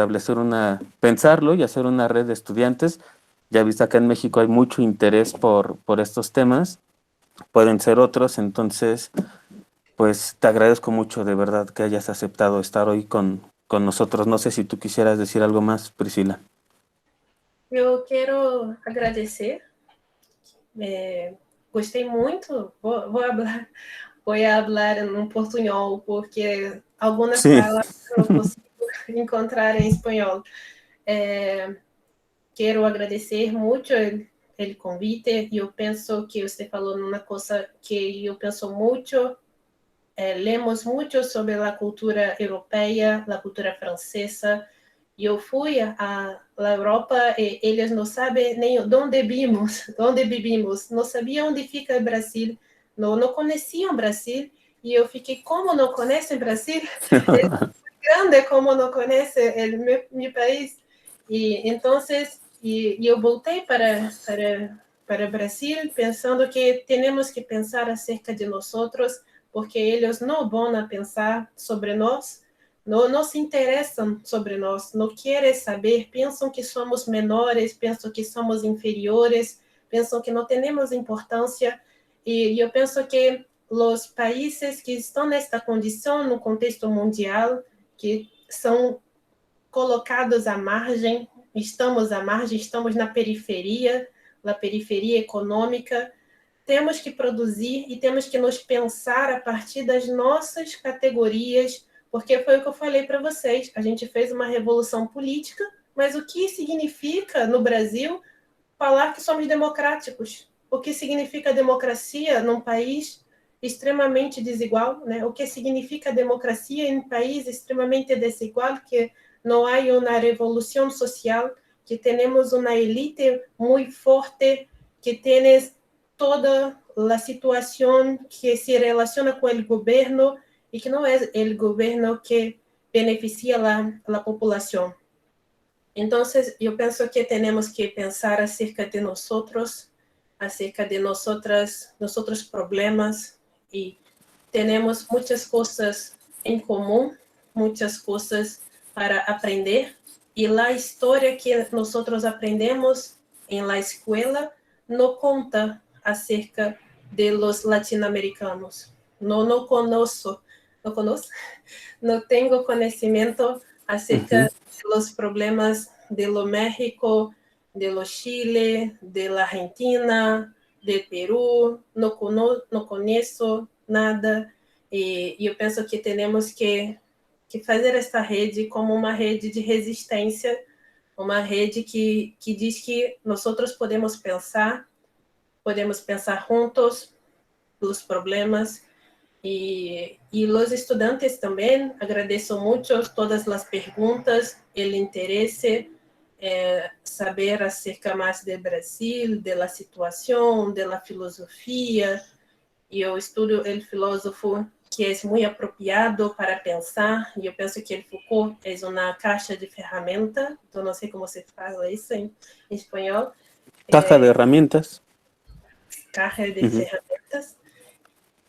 pensarlo y hacer una red de estudiantes. Ya viste, acá en México hay mucho interés por estos temas, pueden ser otros, entonces, pues te agradezco mucho de verdad que hayas aceptado estar hoy con nosotros. No sé si tú quisieras decir algo más, Priscila. Eu quero agradecer. Gostei muito. Vou falar em portunhol, porque algumas Sí. palavras não consigo encontrar em espanhol. Quero agradecer muito o convite. Eu penso que você falou uma coisa que eu penso muito. Lemos muito sobre a cultura europeia, a cultura francesa. Eu fui à Europa e eles não sabem nem onde vivimos, não sabiam onde fica o Brasil, não conheciam o Brasil, e eu fiquei, como não conhecem o Brasil? É grande como não conhece o meu país. E então, eu voltei para o Brasil pensando que temos que pensar acerca de nós outros, porque eles não vão a pensar sobre nós, não se interessam sobre nós, não querem saber, pensam que somos menores, pensam que somos inferiores, pensam que não temos importância. E eu penso que os países que estão nesta condição, no contexto mundial, que são colocados à margem, estamos na periferia econômica, temos que produzir e temos que nos pensar a partir das nossas categorias, porque foi o que eu falei para vocês, a gente fez uma revolução política, mas o que significa no Brasil falar que somos democráticos? O que significa democracia num país extremamente desigual, né? O que significa democracia em um país extremamente desigual, que não há uma revolução social, que temos uma elite muito forte, que tem toda a situação que se relaciona com o governo e que não é o governo que beneficia a população. Então, eu penso que temos que pensar acerca de nós, acerca de nossos problemas, e temos muitas coisas em comum, muitas coisas para aprender, e a história que nós aprendemos em la escola não conta acerca de los latino-americanos. Não conosco, não tenho conhecimento acerca dos problemas de lo México, de lo Chile, de la Argentina, de Peru, não conheço nada, e eu penso que temos que fazer esta rede como uma rede de resistência, uma rede que diz que nós podemos pensar juntos os problemas, e os estudantes também. Agradeço muito todas as perguntas, o interesse, saber acerca mais do Brasil, da situação, da filosofia. E eu estudo o filósofo que é muito apropriado para pensar, e eu penso que o Foucault é uma caixa de ferramentas, então não sei como se fala isso em espanhol. Caja de herramientas. Caja de ferramentas,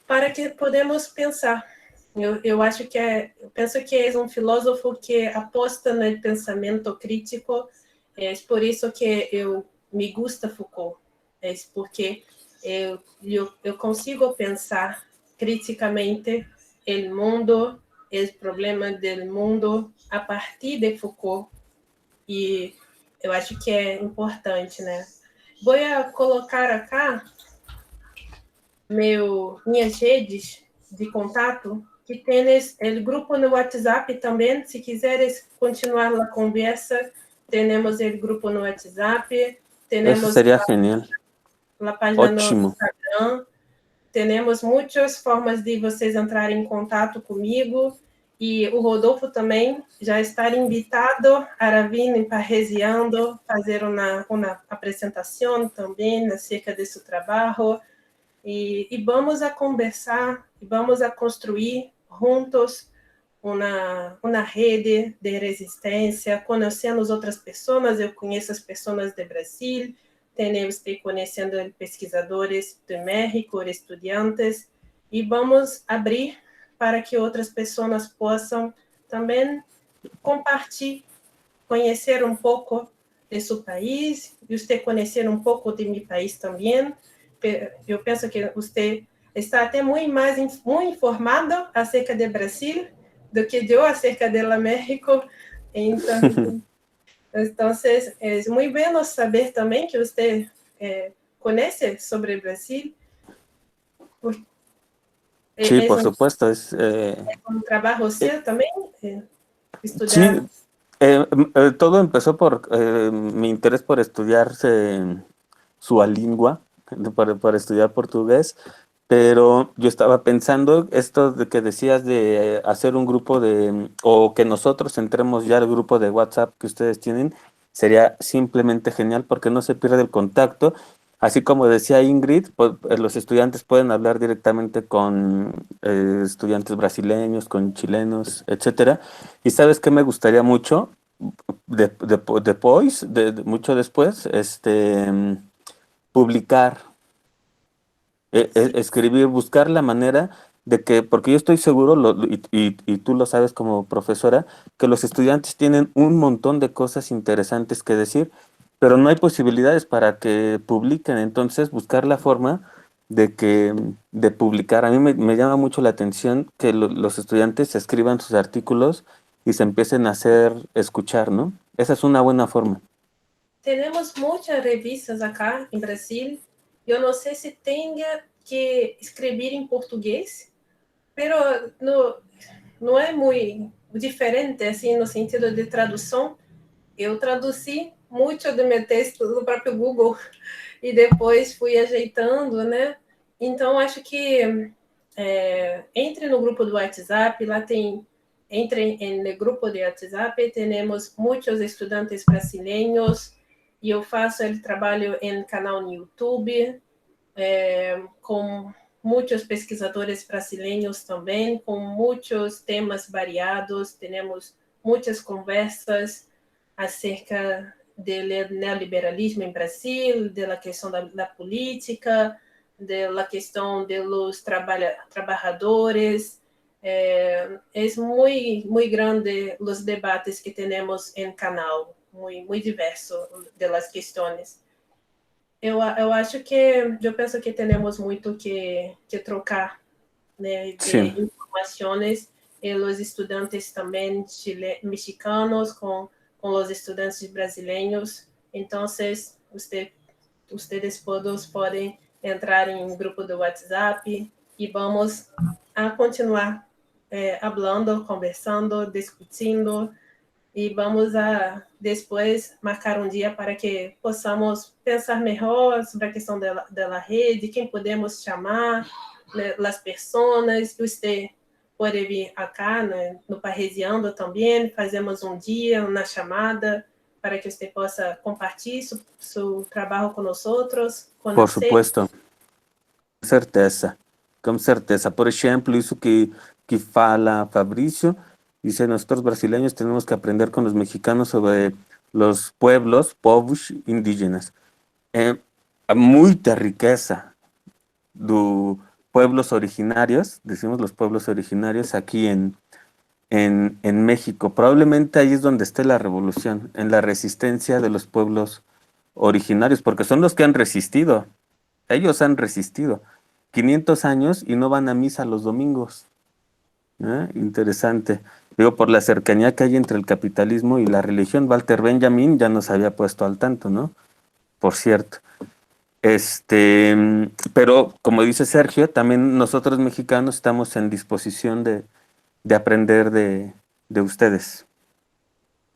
para que podemos pensar. Eu penso que é um filósofo que aposta no pensamento crítico. É por isso que me gusta Foucault. É porque eu consigo pensar criticamente o mundo, o problema do mundo a partir de Foucault. E eu acho que é importante, né? Vou colocar acá minhas redes de contato, que tem o grupo no WhatsApp também. Se quiseres continuar a conversa, temos o grupo no WhatsApp, temos seria genial. A página Ótimo. no Instagram, temos muitas formas de vocês entrarem em contato comigo, e o Rodolfo também já está invitado a vir em Parresiando, fazer uma apresentação também acerca de seu trabalho. E vamos a conversar, e vamos a construir juntos uma rede de resistência, conhecendo as outras pessoas. Eu conheço as pessoas do Brasil, temos conhecendo pesquisadores do México, estudantes, e vamos abrir para que outras pessoas possam também compartilhar, conhecer um pouco de seu país, e você conhecer um pouco de meu país também. Eu penso que você está até muito mais muito informado acerca do Brasil do que eu acerca do México. Então, é muito bem saber também que você conhece sobre o Brasil. Sí, É por supuesto. Es, um trabalho seu também, sí, estudar. todo empezó por mi interés por estudiar su lengua, por estudiar portugués, pero yo estaba pensando esto de que decías de hacer un grupo o que nosotros entremos ya al grupo de WhatsApp que ustedes tienen, sería simplemente genial porque no se pierde el contacto. Así como decía Ingrid, los estudiantes pueden hablar directamente con estudiantes brasileños, con chilenos, etcétera. Y sabes qué me gustaría mucho después, mucho después, publicar, Sim, escribir, buscar la manera de que, porque yo estoy seguro, y tú lo sabes como profesora, que los estudiantes tienen un montón de cosas interesantes que decir, pero no hay posibilidades para que publiquen. Entonces, buscar la forma de publicar. A mí me llama mucho la atención que los estudiantes escriban sus artículos y se empiecen a hacer escuchar, ¿no? Esa es una buena forma. temos muitas revistas acá em Brasil. Eu não sei se tenha que escrever em português, mas não é muito diferente, assim, no sentido de tradução. Eu traduzi muito do meu texto no próprio Google e depois fui ajeitando, né? Então, acho que entre no grupo do WhatsApp, lá tem... Entre no grupo de WhatsApp, temos muitos estudantes brasileiros, e eu faço o trabalho em canal no YouTube, com muitos pesquisadores brasileiros também, com muitos temas variados. Temos muitas conversas acerca do neoliberalismo em Brasil, da questão da política, da questão dos trabalhadores. É muito grande os debates que temos em canal, muito diverso das questões. Eu acho que, eu penso que temos muito que trocar, né, Sí. de informações, e os estudantes também mexicanos com os estudantes brasileiros. Então, vocês todos podem entrar em um grupo do WhatsApp e vamos a continuar falando, conversando, discutindo, e vamos a depois marcar um dia para que possamos pensar melhor sobre a questão da rede, quem podemos chamar, né, as pessoas. Você pode vir acá, né, no Parresiando também, fazemos um dia, uma chamada, para que você possa compartilhar seu trabalho com nós outros, Por supuesto. Com certeza. Por ejemplo, eso que fala Fabricio, dice, nosotros brasileños tenemos que aprender con los mexicanos sobre los povos indígenas. Mucha riqueza de pueblos originarios, decimos los pueblos originarios aquí en México. Probablemente ahí es donde esté la revolución, en la resistencia de los pueblos originarios, porque son los que han resistido. Ellos han resistido 500 años y no van a misa los domingos. Interesante. Digo, por la cercanía que hay entre el capitalismo y la religión. Walter Benjamin ya nos había puesto al tanto, ¿no? Por cierto. Pero como dice Sergio, también nosotros mexicanos estamos en disposición de aprender de ustedes.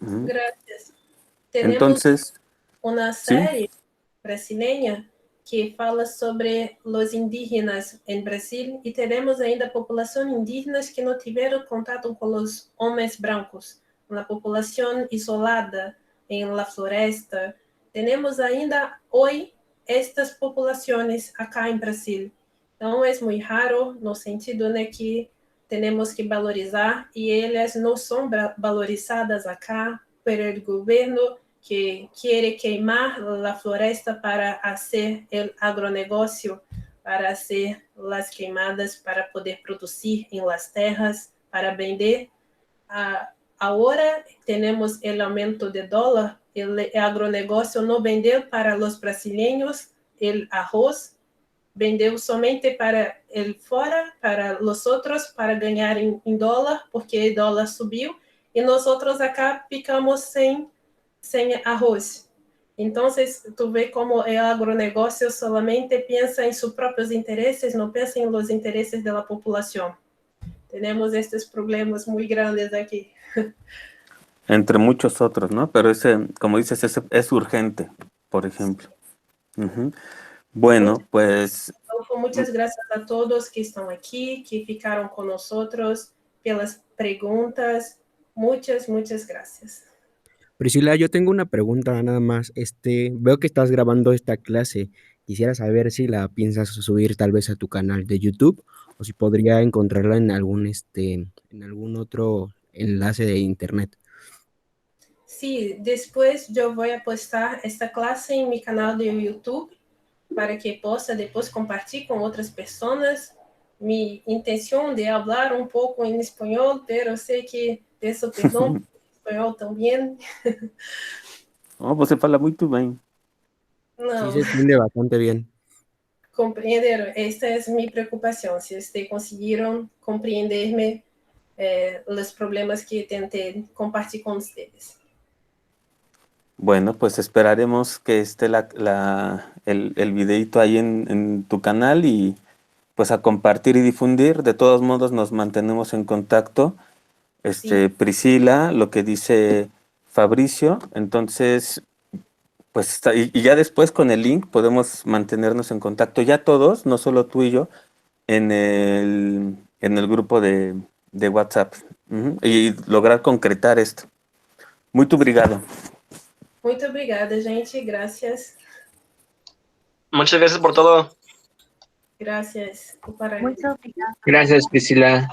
Gracias. Entonces, uma série brasileira que fala sobre os indígenas em Brasil, e teremos ainda a população indígena que não tiveram contato com os homens brancos, uma população isolada em la floresta. Temos ainda hoje estas populações acá em Brasil. Então, é muito raro, no sentido, né, que tenemos que valorizar y ellas no son valorizadas acá, pero el gobierno que quiere quemar la floresta para hacer el agronegocio, para hacer las quemadas para poder producir en las tierras, para vender. Ahora tenemos el aumento de dólar, el agronegocio no vendeu para los brasileños el arroz, vendeu somente para el fora, para los otros, para ganar en dólar, porque el dólar subiu, y nosotros acá ficamos sem arroz. Entonces, tú ves como el agronegocio solamente piensa en sus propios intereses, no piensa en los intereses de la población. Tenemos estos problemas muy grandes aquí. Entre muchos otros, ¿no? Pero ese, como dices, ese es urgente, por ejemplo. Bueno, pues... Muchas gracias a todos que están aquí, que ficaron con nosotros, pelas preguntas. Muchas gracias. Priscila, yo tengo una pregunta nada más. Veo que estás grabando esta clase. Quisiera saber si la piensas subir tal vez a tu canal de YouTube o si podría encontrarla en algún otro enlace de internet. Sí, después yo voy a postar esta clase en mi canal de YouTube para que possa depois compartir con otras personas. Mi intención de hablar un poco en español, pero sé que peço perdão por español también. Oh, você fala muito bem. No, Sí, se entiende bastante bien. compreenderam. Esta es mi preocupación. Si ustedes consiguieron comprenderme los problemas que intenté compartir con ustedes. Bueno, pues esperaremos que esté el videito ahí en tu canal y pues a compartir y difundir. De todos modos nos mantenemos en contacto. Sí. Priscila, lo que dice Fabricio, entonces pues y ya después con el link podemos mantenernos en contacto ya todos, no solo tú y yo, en el grupo de WhatsApp y lograr concretar esto. Muito obrigado. Muito obrigada, gente. Gracias. Muchas gracias por todo. Gracias. Muchas gracias. Gracias, Priscila.